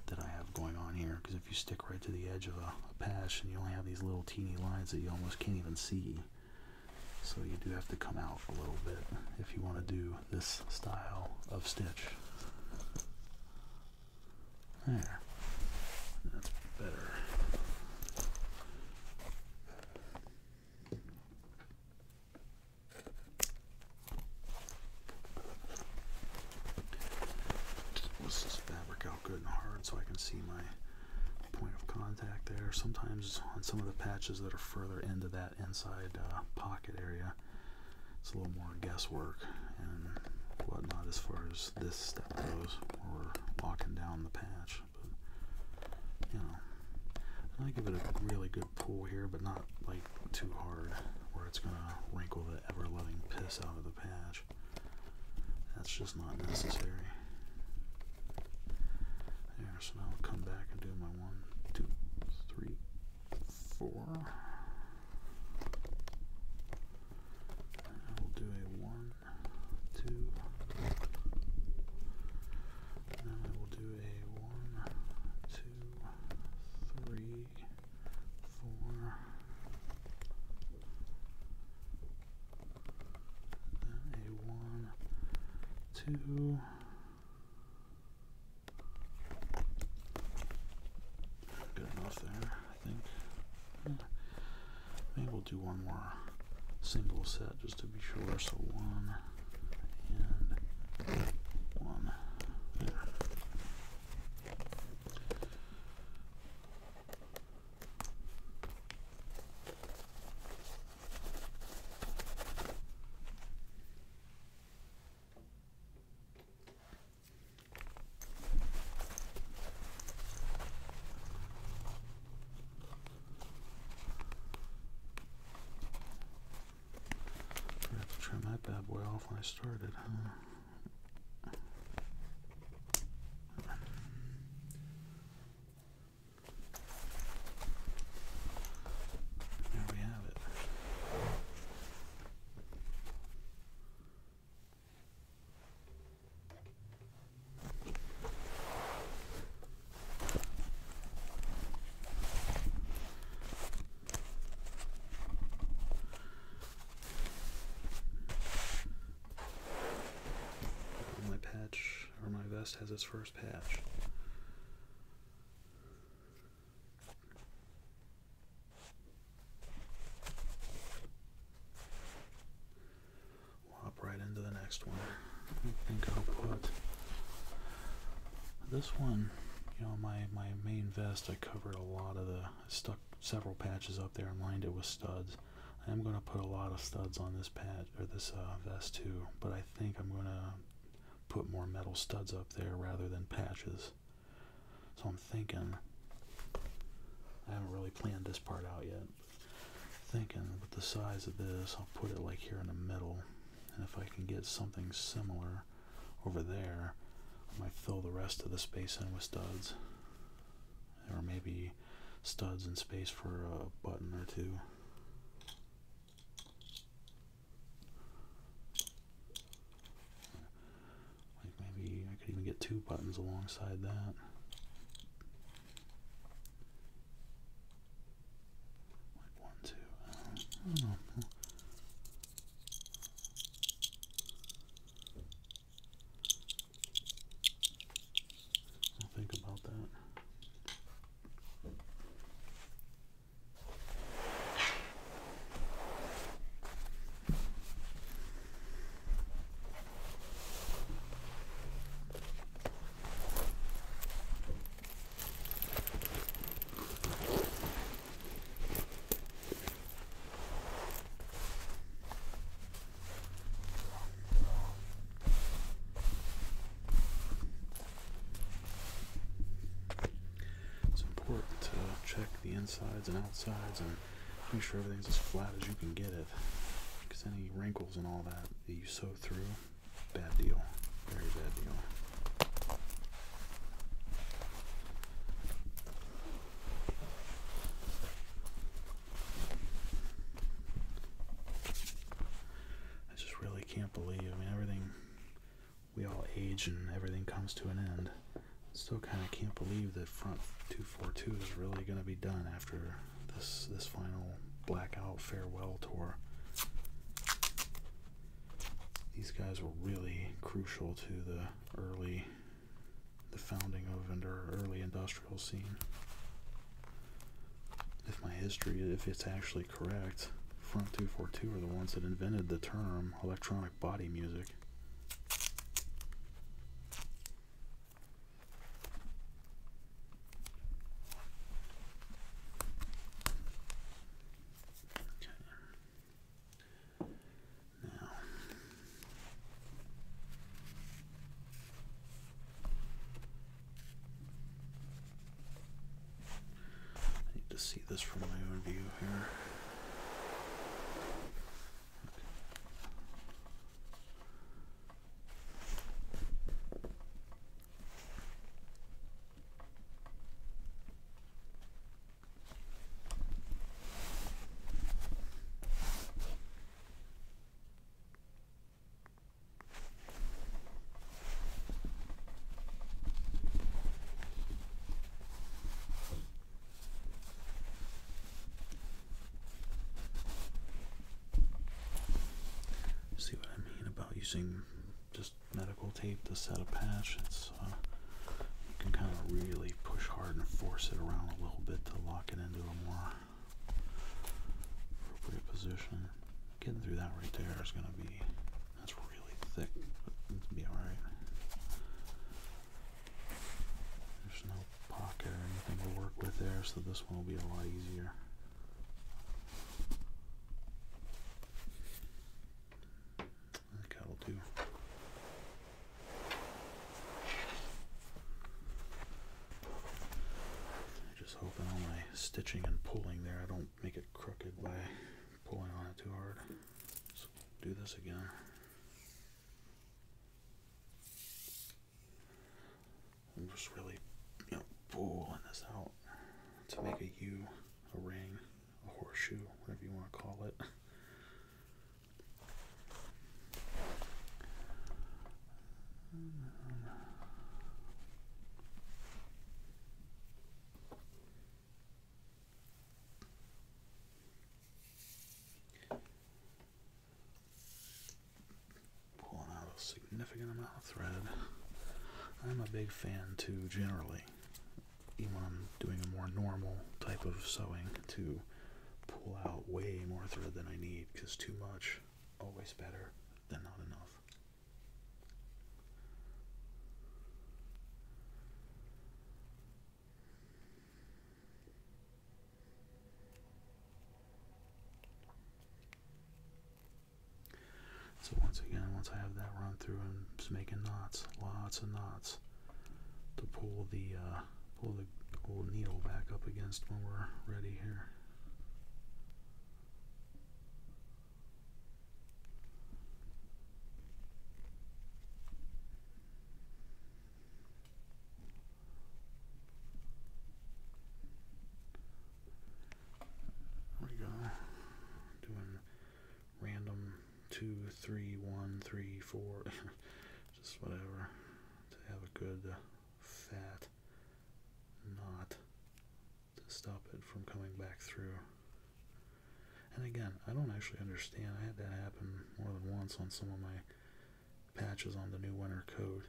that I have going on here, because if you stick right to the edge of a patch and you only have these little teeny lines that you almost can't even see, so you do have to come out a little bit if you want to do this style of stitch. There, that's better. Let's just fabric out good and hard so I can see my point of contact there. Sometimes on some of the patches that are further into that inside pocket area, it's a little more guesswork and whatnot as far as this step goes, or locking down the patch. But you know, I give it a really good pull here, but not like too hard where it's gonna wrinkle the ever-loving piss out of the patch. That's just not necessary. There, so now I'll come back and do my 1, 2, 3, 4. And I will do a 1, 2. And then I will do a 1, 2, 3, 4. Then a 1, 2. There, I think. Maybe we'll do one more single set just to be sure. So 1 and 1. There. Trim that bad boy off when I started, huh? There we have it. My vest has its first patch. Hop right into the next one. I think I'll put this one, you know, my main vest, I covered a lot of I stuck several patches up there and lined it with studs. I am going to put a lot of studs on this patch, or this vest too, but I think I'm going to put more metal studs up there rather than patches. So I'm thinking, I haven't really planned this part out yet, thinking with the size of this, I'll put it like here in the middle, and if I can get something similar over there, I might fill the rest of the space in with studs, or maybe studs in space for a button or two. Maybe I could even get 2 buttons alongside that. Like 1, 2, I don't know. I'll think about that. insides and outsides, and make sure everything's as flat as you can get it. Because any wrinkles and all that you sew through, bad deal. Very bad deal. I just really can't believe, I mean, everything, we all age and everything comes to an end. Still kind of can't believe that Front 242 is really going to be done after this final blackout farewell tour. These guys were really crucial to the founding of our early industrial scene. If my history, if it's actually correct, Front 242 are the ones that invented the term electronic body music. See this from my own view here. See what I mean about using just medical tape to set a patch? It's you can kind of really push hard and force it around a little bit to lock it into a more appropriate position. Getting through that right there is going to be, that's really thick, but it'll be alright. There's no pocket or anything to work with there, so this one will be a lot easier. Do. I'm just hoping all my stitching and pulling there, I don't make it crooked by pulling on it too hard. So do this again. I'm just really, pulling this out to make a U, a ring, a horseshoe, whatever you want to call it. Pulling out a significant amount of thread. I'm a big fan too, generally, even when I'm doing a more normal type of sewing, to pull out way more thread than I need, because too much, always better than not enough. So once again, once I have that run through, I'm just making knots, lots of knots, to pull the old needle back up against when we're ready here. There we go. Doing random 2, 3, 1, 3, 4, just whatever, to have a good fat knot to stop it from coming back through. And again, I don't actually understand. I had that happen more than once on some of my patches on the new winter coat,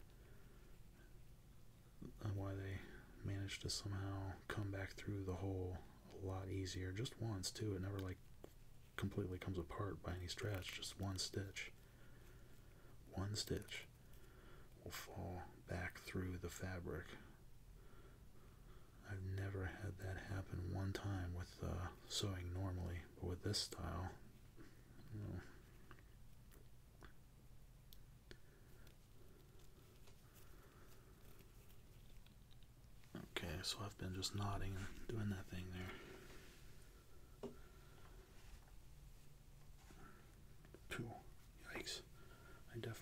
and why they managed to somehow come back through the hole a lot easier. Just once too. It never like completely comes apart by any stretch. Just one stitch will fall back through the fabric. I've never had that happen one time with sewing normally, but with this style, Okay, so I've been just nodding and doing that thing there.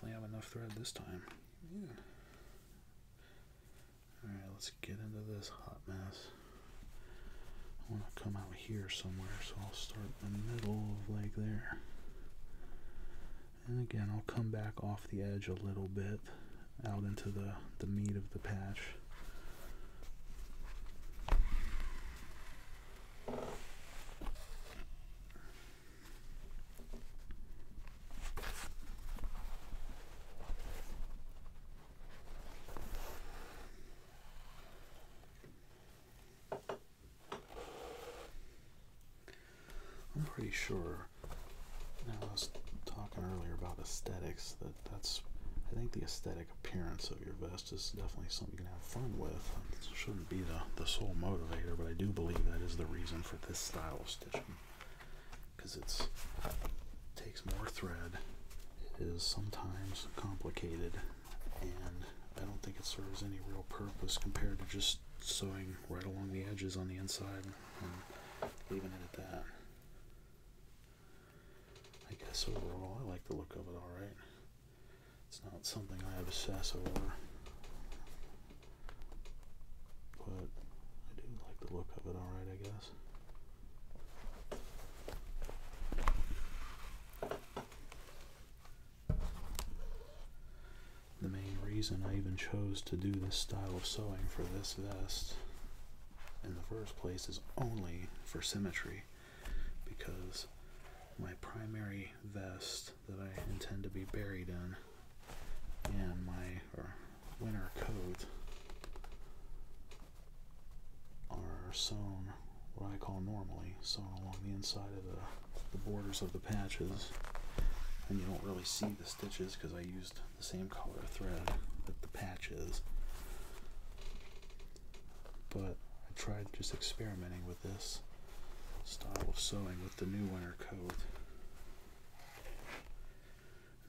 definitely have enough thread this time. Yeah. Alright, let's get into this hot mess. I want to come out here somewhere, so I'll start in the middle of like there. And again, I'll come back off the edge a little bit out into the meat of the patch. I'm pretty sure, now I was talking earlier about aesthetics, I think the aesthetic appearance of your vest is definitely something you can have fun with. It shouldn't be the sole motivator, but I do believe that is the reason for this style of stitching. Because it takes more thread, it is sometimes complicated, and I don't think it serves any real purpose compared to just sewing right along the edges on the inside and leaving it at that. I guess overall I like the look of it alright. It's not something I obsess over, but I do like the look of it alright, I guess. The main reason I even chose to do this style of sewing for this vest in the first place is only for symmetry, because my primary vest that I intend to be buried in and my winter coat are sewn what I call normally, sewn along the inside of the borders of the patches, and you don't really see the stitches because I used the same color thread that the patch is. But I tried just experimenting with this style of sewing with the new winter coat.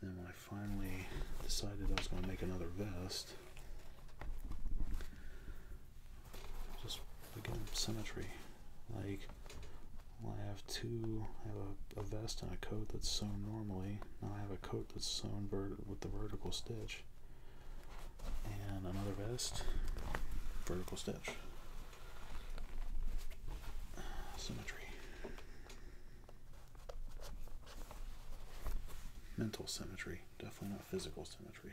And then when I finally decided I was going to make another vest, just again symmetry. Like, well, I have a vest and a coat that's sewn normally. Now I have a coat that's sewn with the vertical stitch, and another vest, vertical stitch. Symmetry. Mental symmetry, definitely not physical symmetry.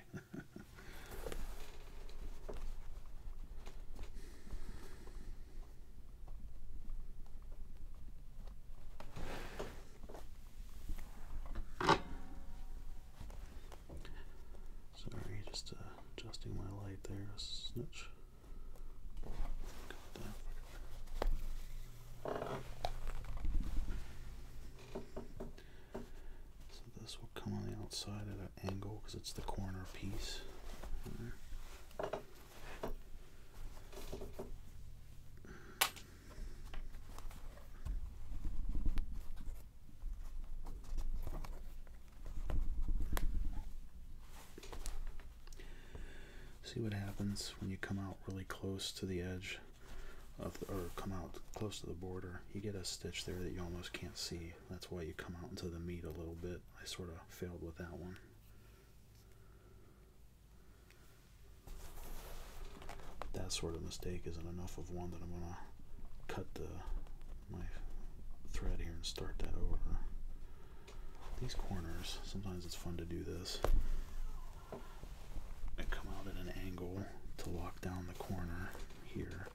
Sorry, just adjusting my light there a snitch. On the outside at an angle because it's the corner piece. See what happens when you come out really close to the edge or come out close to the border. You get a stitch there that you almost can't see. That's why you come out into the meat a little bit. I sort of failed with that one. That sort of mistake isn't enough of one that I'm going to cut my thread here and start that over. These corners, sometimes it's fun to do this. I come out at an angle to lock down the corner here.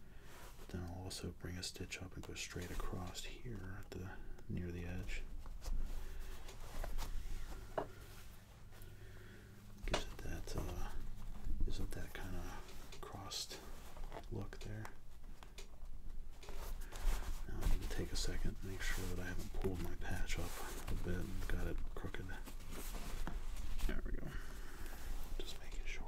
Then I'll also bring a stitch up and go straight across here at near the edge. Gives it that kind of crossed look there. Now I need to take a second and make sure that I haven't pulled my patch up a bit and got it crooked. There we go. Just making sure.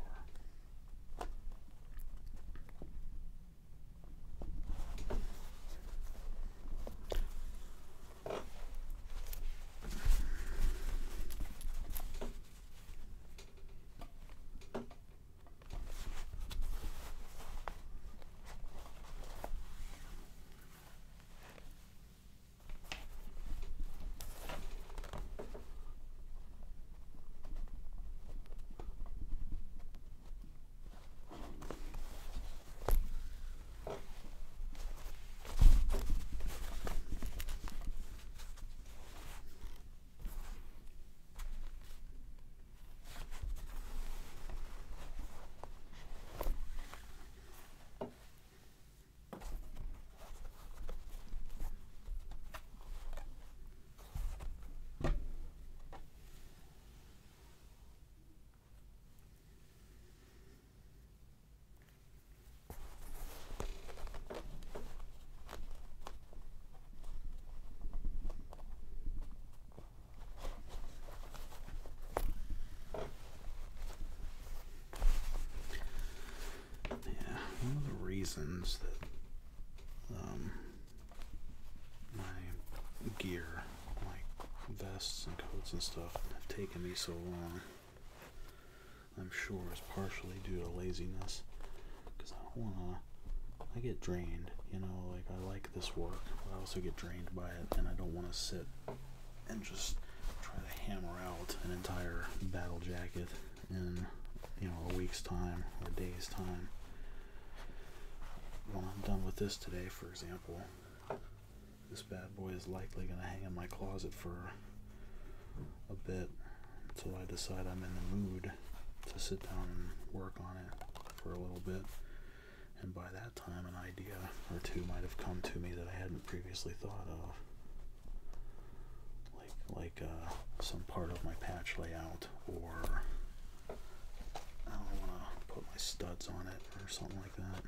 reasons that my gear, my vests and coats and stuff have taken me so long. I'm sure it's partially due to laziness, because I get drained, you know, like I like this work, but I also get drained by it, and I don't want to sit and just try to hammer out an entire battle jacket in, you know, a week's time or a day's time. When I'm done with this today, for example, this bad boy is likely going to hang in my closet for a bit until I decide I'm in the mood to sit down and work on it for a little bit. And by that time, an idea or two might have come to me that I hadn't previously thought of. Like some part of my patch layout, or I don't want to put my studs on it or something like that.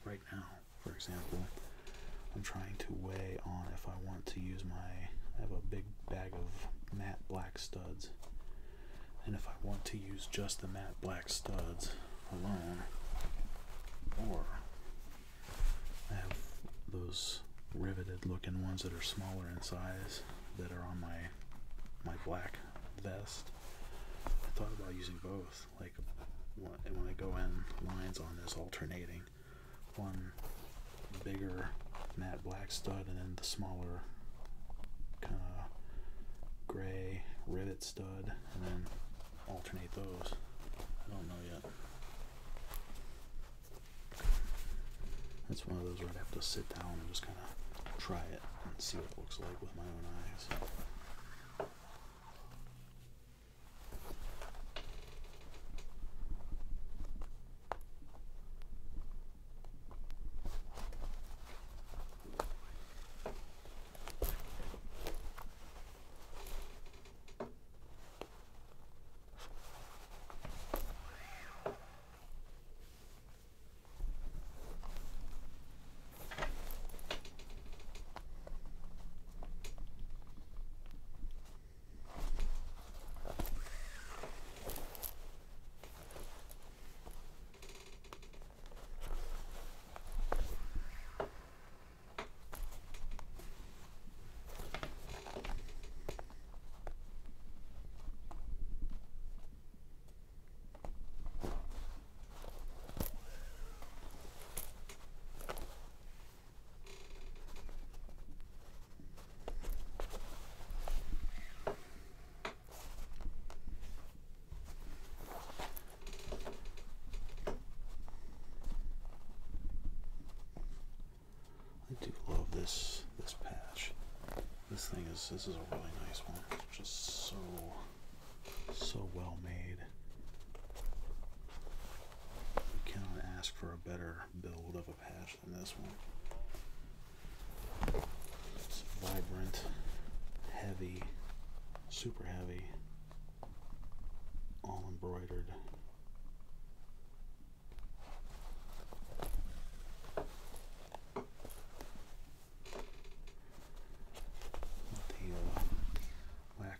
Right now, for example, I'm trying to weigh on if I want to use I have a big bag of matte black studs, and if I want to use just the matte black studs alone, or I have those riveted looking ones that are smaller in size that are on my black vest. I thought about using both, like when I go in lines on this, alternating one bigger matte black stud and then the smaller kind of gray rivet stud, and then alternate those. I don't know yet. That's one of those where I'd have to sit down and just kind of try it and see what it looks like with my own eyes. I do love this patch. This is a really nice one. Just so well made. You cannot ask for a better build of a patch than this one. It's vibrant, heavy, super heavy, all embroidered.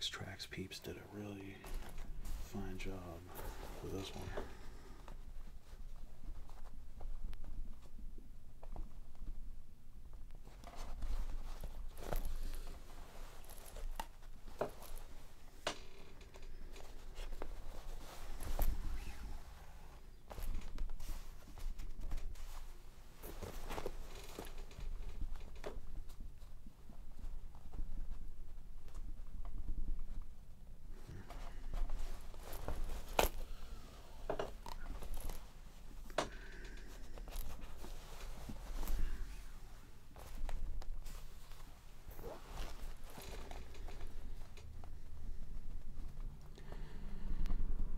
Tracks peeps did a really fine job with this one.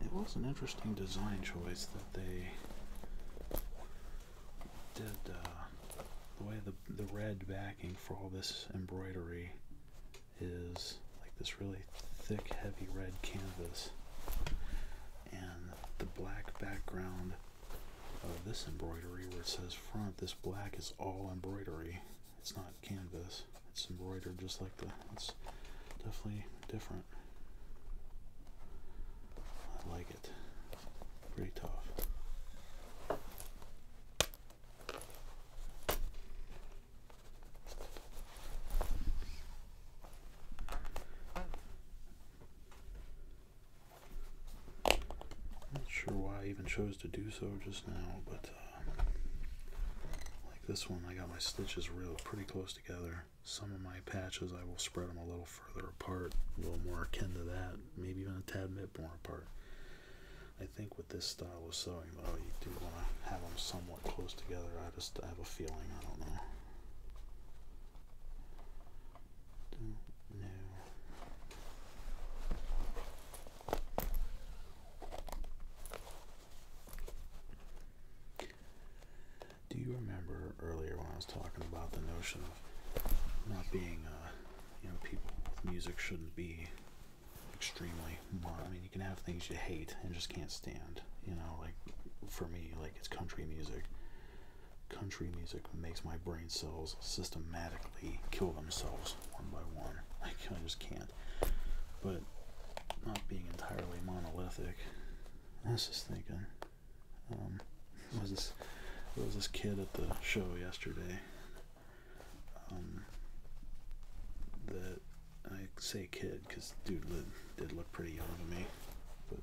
It was an interesting design choice that they did. The way the red backing for all this embroidery is like this really thick, heavy red canvas, and the black background of this embroidery where it says front, this black is all embroidery. It's not canvas. It's embroidered just like it's definitely different. I like it. Pretty tough. sure why I even chose to do so just now, but like this one, I got my stitches pretty close together. Some of my patches, I will spread them a little further apart, a little more akin to that, maybe even a tad bit more apart. I think with this style of sewing, though, you do want to have them somewhat close together. I just have a feeling, I don't know. Do you remember earlier when I was talking about the notion of not being, people with music shouldn't be extremely, I mean, you can have things you hate and just can't stand, like for me, like it's country music. Country music makes my brain cells systematically kill themselves one by one. I just can't. But not being entirely monolithic, I was just thinking, there was this kid at the show yesterday, that I say kid because dude did look pretty young to me, but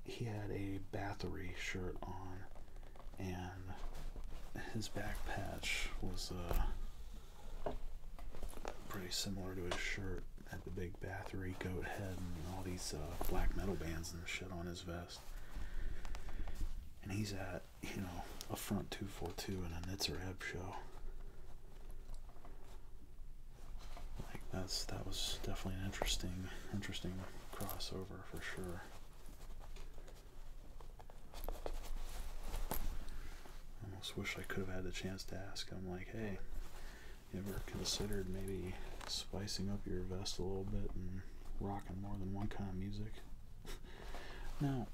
he had a Bathory shirt on, and his back patch was pretty similar to his shirt. Had the big Bathory goat head and all these black metal bands and shit on his vest. And he's at, a front 242 in a Nitzer Ebb show. Like that was definitely an interesting crossover for sure. I almost wish I could have had the chance to ask him, like, hey, you ever considered maybe spicing up your vest a little bit and rocking more than one kind of music? Now,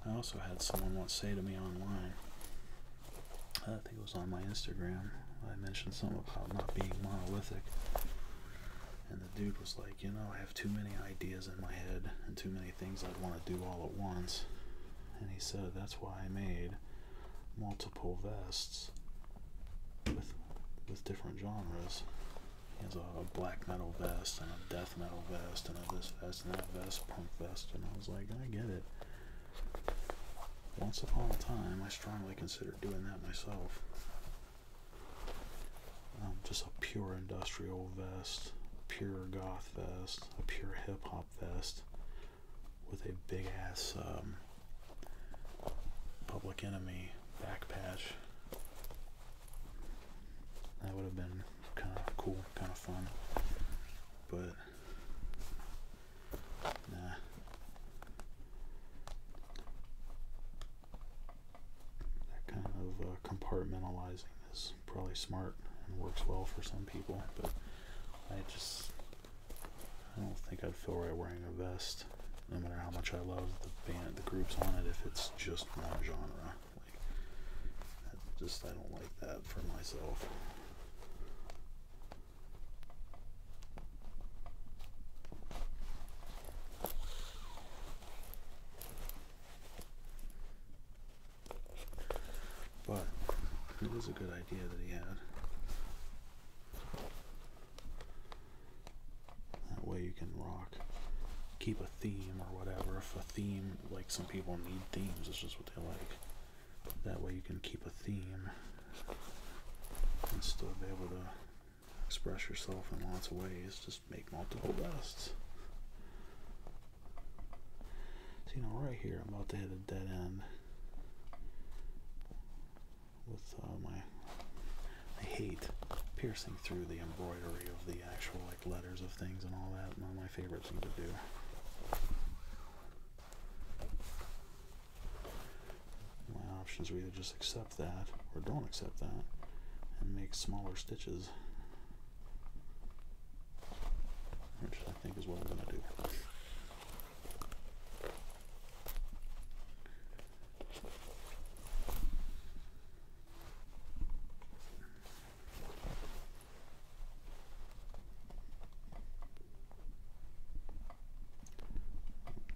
I also had someone once say to me online, I think it was on my Instagram, I mentioned something about not being monolithic, and the dude was like, I have too many ideas in my head and too many things I'd want to do all at once, and he said that's why I made multiple vests with different genres. He has a black metal vest and a death metal vest and a this vest and that vest, punk vest, and I was like, I get it. Once upon a time, I strongly considered doing that myself. Just a pure industrial vest, a pure goth vest, a pure hip-hop vest with a big-ass Public Enemy back patch. That would have been kind of cool, kind of fun, but nah. That kind of compartmentalizing is probably smart and works well for some people, but I don't think I'd feel right wearing a vest, no matter how much I love the band, the groups on it, if it's just one genre. I don't like that for myself. But it was a good idea that he had. That way you can keep a theme or whatever. If a theme, like some people need themes, it's just what they like. That way you can keep a theme and still be able to express yourself in lots of ways. Just make multiple vests. So, right here I'm about to hit a dead end with I hate piercing through the embroidery of the actual letters of things and all that. One of my favorite things to do. My options are either just accept that or don't accept that and make smaller stitches, which I think is what I'm going to do.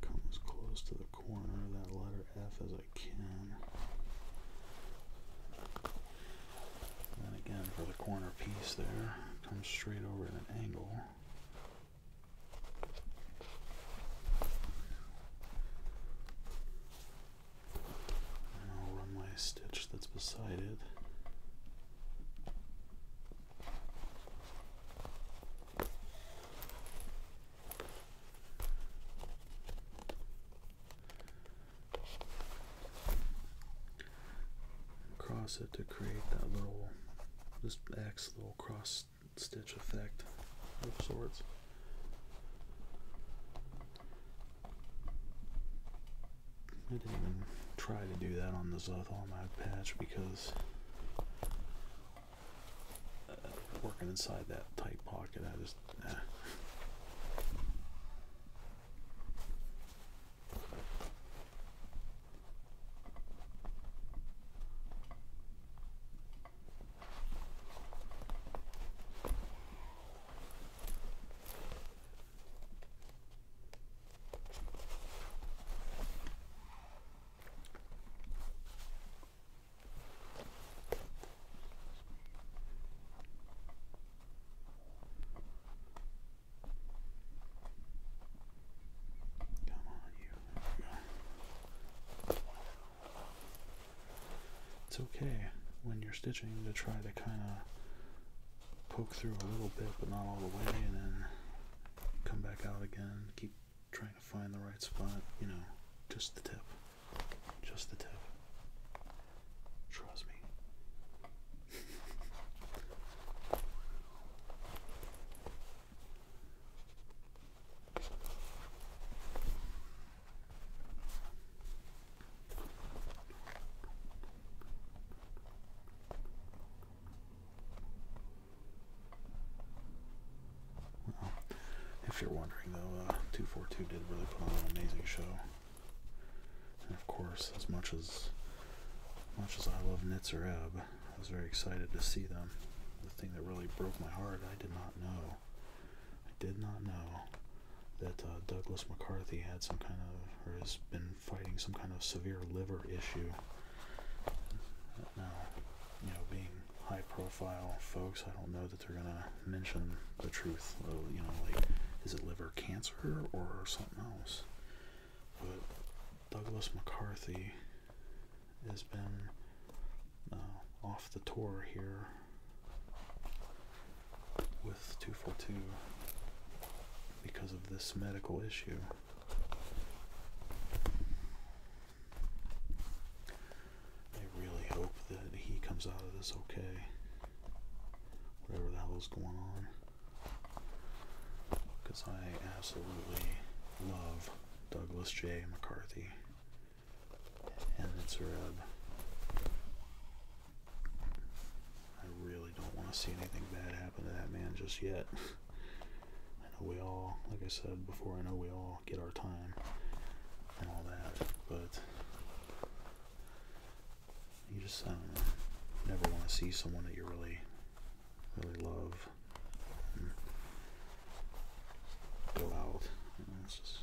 Come as close to the corner of that letter F as I can. And then again, for the corner piece there, come straight over at an angle. across it to create that little, this X little cross stitch effect of sorts. I didn't even try to do that on the Zothal mag patch because working inside that tight pocket, I just, nah. It's okay when you're stitching to try to kind of poke through a little bit, but not all the way, and then come back out again. Keep trying to find the right spot, you know, just the tip. Just the tip. Trust me. If you're wondering though, 242 did really put on an amazing show. And of course, as much as I love Nitzer Ebb, I was very excited to see them. The thing that really broke my heart, I did not know that Douglas McCarthy had some kind of, or has been fighting some kind of severe liver issue. Now, you know, being high profile folks, I don't know that they're gonna mention the truth. You know, like, is it liver cancer or something else? But Douglas McCarthy has been off the tour here with 242 because of this medical issue. I really hope that he comes out of this okay, whatever the hell is going on, because I absolutely love Douglas J. McCarthy and Nitzer Ebb. I really don't want to see anything bad happen to that man just yet. I know we all, like I said before, I know we all get our time and all that, but you just, I don't know, never want to see someone that you really love go out. You know, it's just,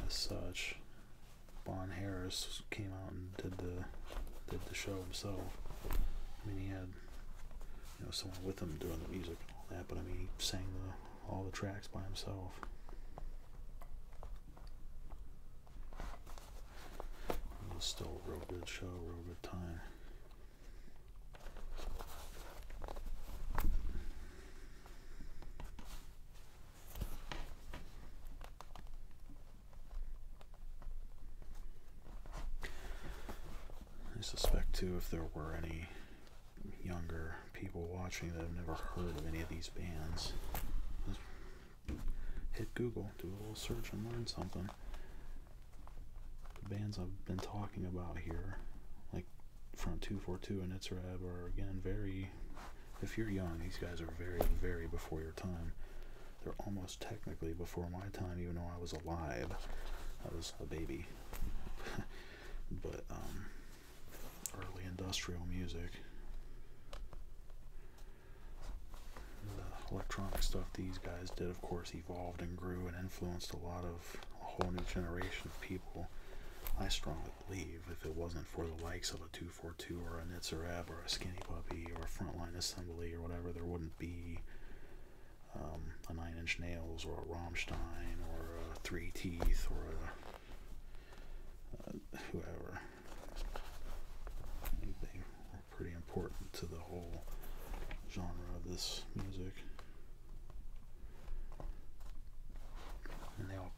as such, Bon Harris came out and did the show himself. I mean, he had, you know, someone with him doing the music and all that, but I mean, he sang all the tracks by himself. It was still a real good show, real good time. I suspect too, if there were any younger people watching that have never heard of any of these bands, just hit Google, do a little search and learn something. The bands I've been talking about here, like Front 242 and Nitzer Ebb, are again very, if you're young, these guys are very, very before your time. They're almost technically before my time, even though I was alive. I was a baby. But early industrial music, the electronic stuff these guys did, of course, evolved and grew and influenced a whole new generation of people. I strongly believe if it wasn't for the likes of a 242 or a Nitzer Ebb or a Skinny Puppy or a Frontline Assembly or whatever, there wouldn't be a Nine Inch Nails or a Rammstein or a Three Teeth or a whoever. They were pretty important to the whole genre of this music.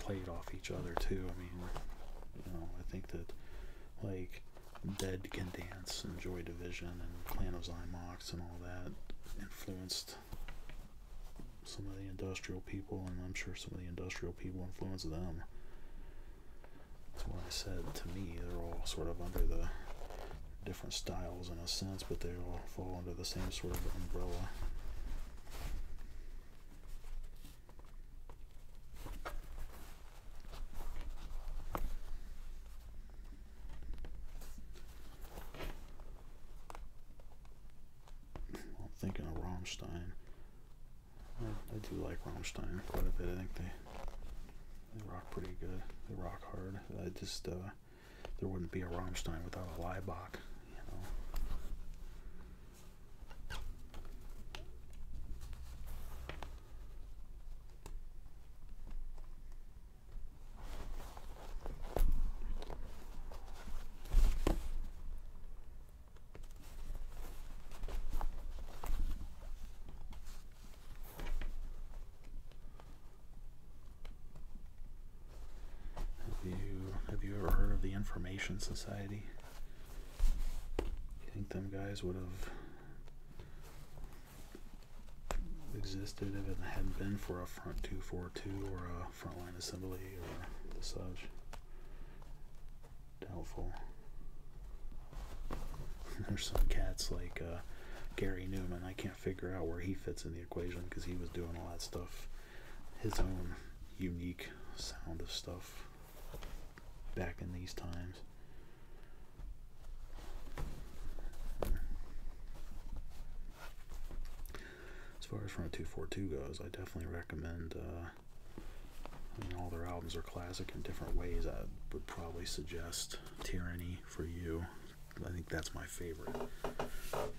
played off each other too. I mean, you know, I think that like Dead Can Dance and Joy Division and Clan of Zymox and all that influenced some of the industrial people, and I'm sure some of the industrial people influenced them. That's why I said, to me, they're all sort of under the different styles in a sense, but they all fall under the same sort of umbrella. I'm thinking of Rammstein. I do like Rammstein quite a bit. I think they rock pretty good. They rock hard. I just there wouldn't be a Rammstein without a Leibach, you know. Have you ever heard of the Information Society? You think them guys would have existed if it hadn't been for a Front 242 or a Frontline Assembly or such? Doubtful. There's some cats like Gary Newman. I can't figure out where he fits in the equation because he was doing all that stuff, his own unique sound of stuff back in these times. As far as Front 242 goes, I definitely recommend, I mean, all their albums are classic in different ways. I would probably suggest Tyranny for You. I think that's my favorite.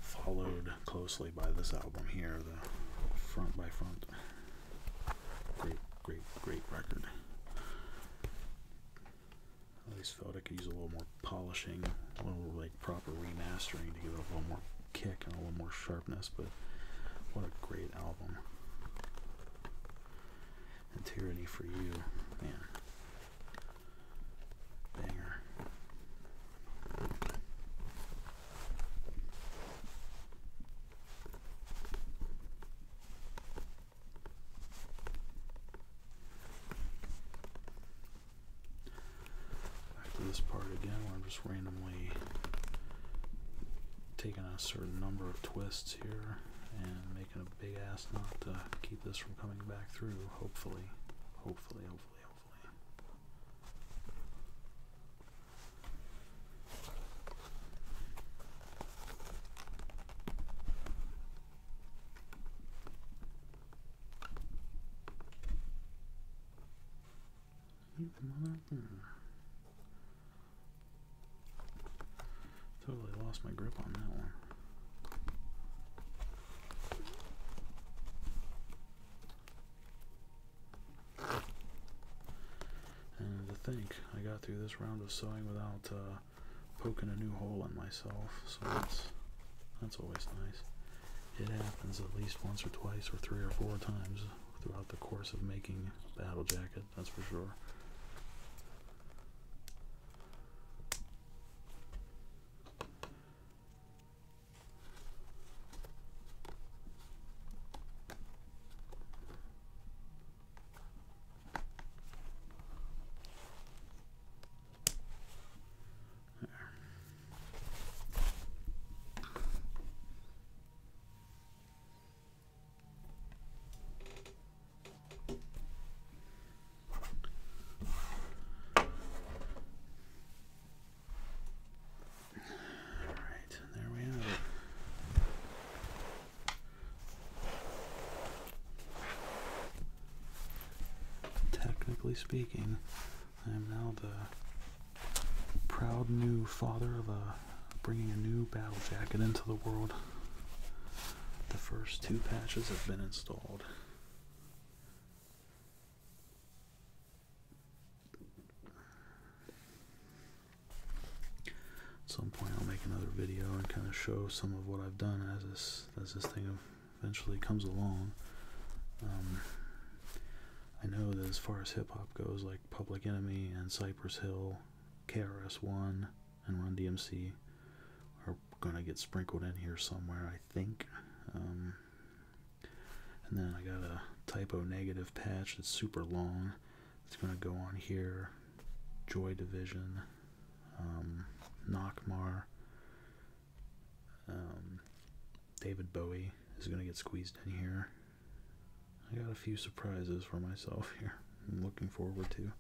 Followed closely by this album here, the Front by Front. Great record. I always felt I could use a little more polishing, a little like proper remastering to give it a little more kick and a little more sharpness, but what a great album. And Tyranny for You, man. Banger. This part again where I'm just randomly taking a certain number of twists here and making a big ass knot to keep this from coming back through, hopefully. Totally lost my grip on that one. And to think, I got through this round of sewing without poking a new hole in myself, so that's always nice. It happens at least once or twice or 3 or 4 times throughout the course of making a battle jacket, that's for sure. Technically speaking, I am now the proud new father of bringing a new battle jacket into the world. The first 2 patches have been installed. At some point I'll make another video and kind of show some of what I've done as this thing eventually comes along. I know that as far as hip hop goes, like Public Enemy and Cypress Hill, KRS-One, and Run DMC are gonna get sprinkled in here somewhere, I think. And then I got a typo negative patch that's super long. It's gonna go on here. Joy Division, Knockmar, David Bowie is gonna get squeezed in here. I got a few surprises for myself here I'm looking forward to.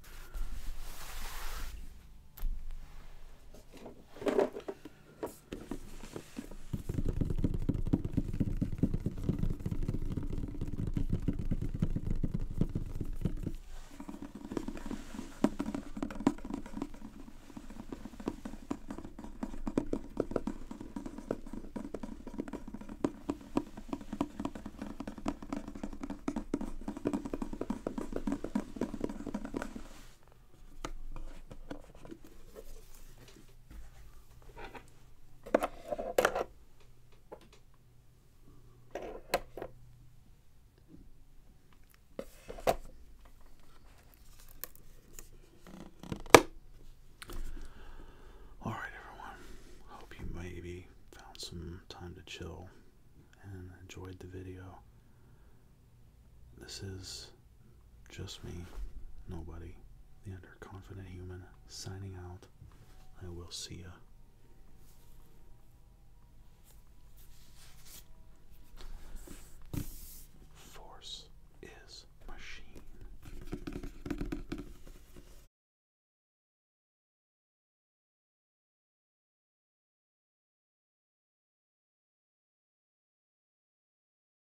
Some time to chill and enjoyed the video. This is just me, nobody, the underconfident human, signing out. I will see ya.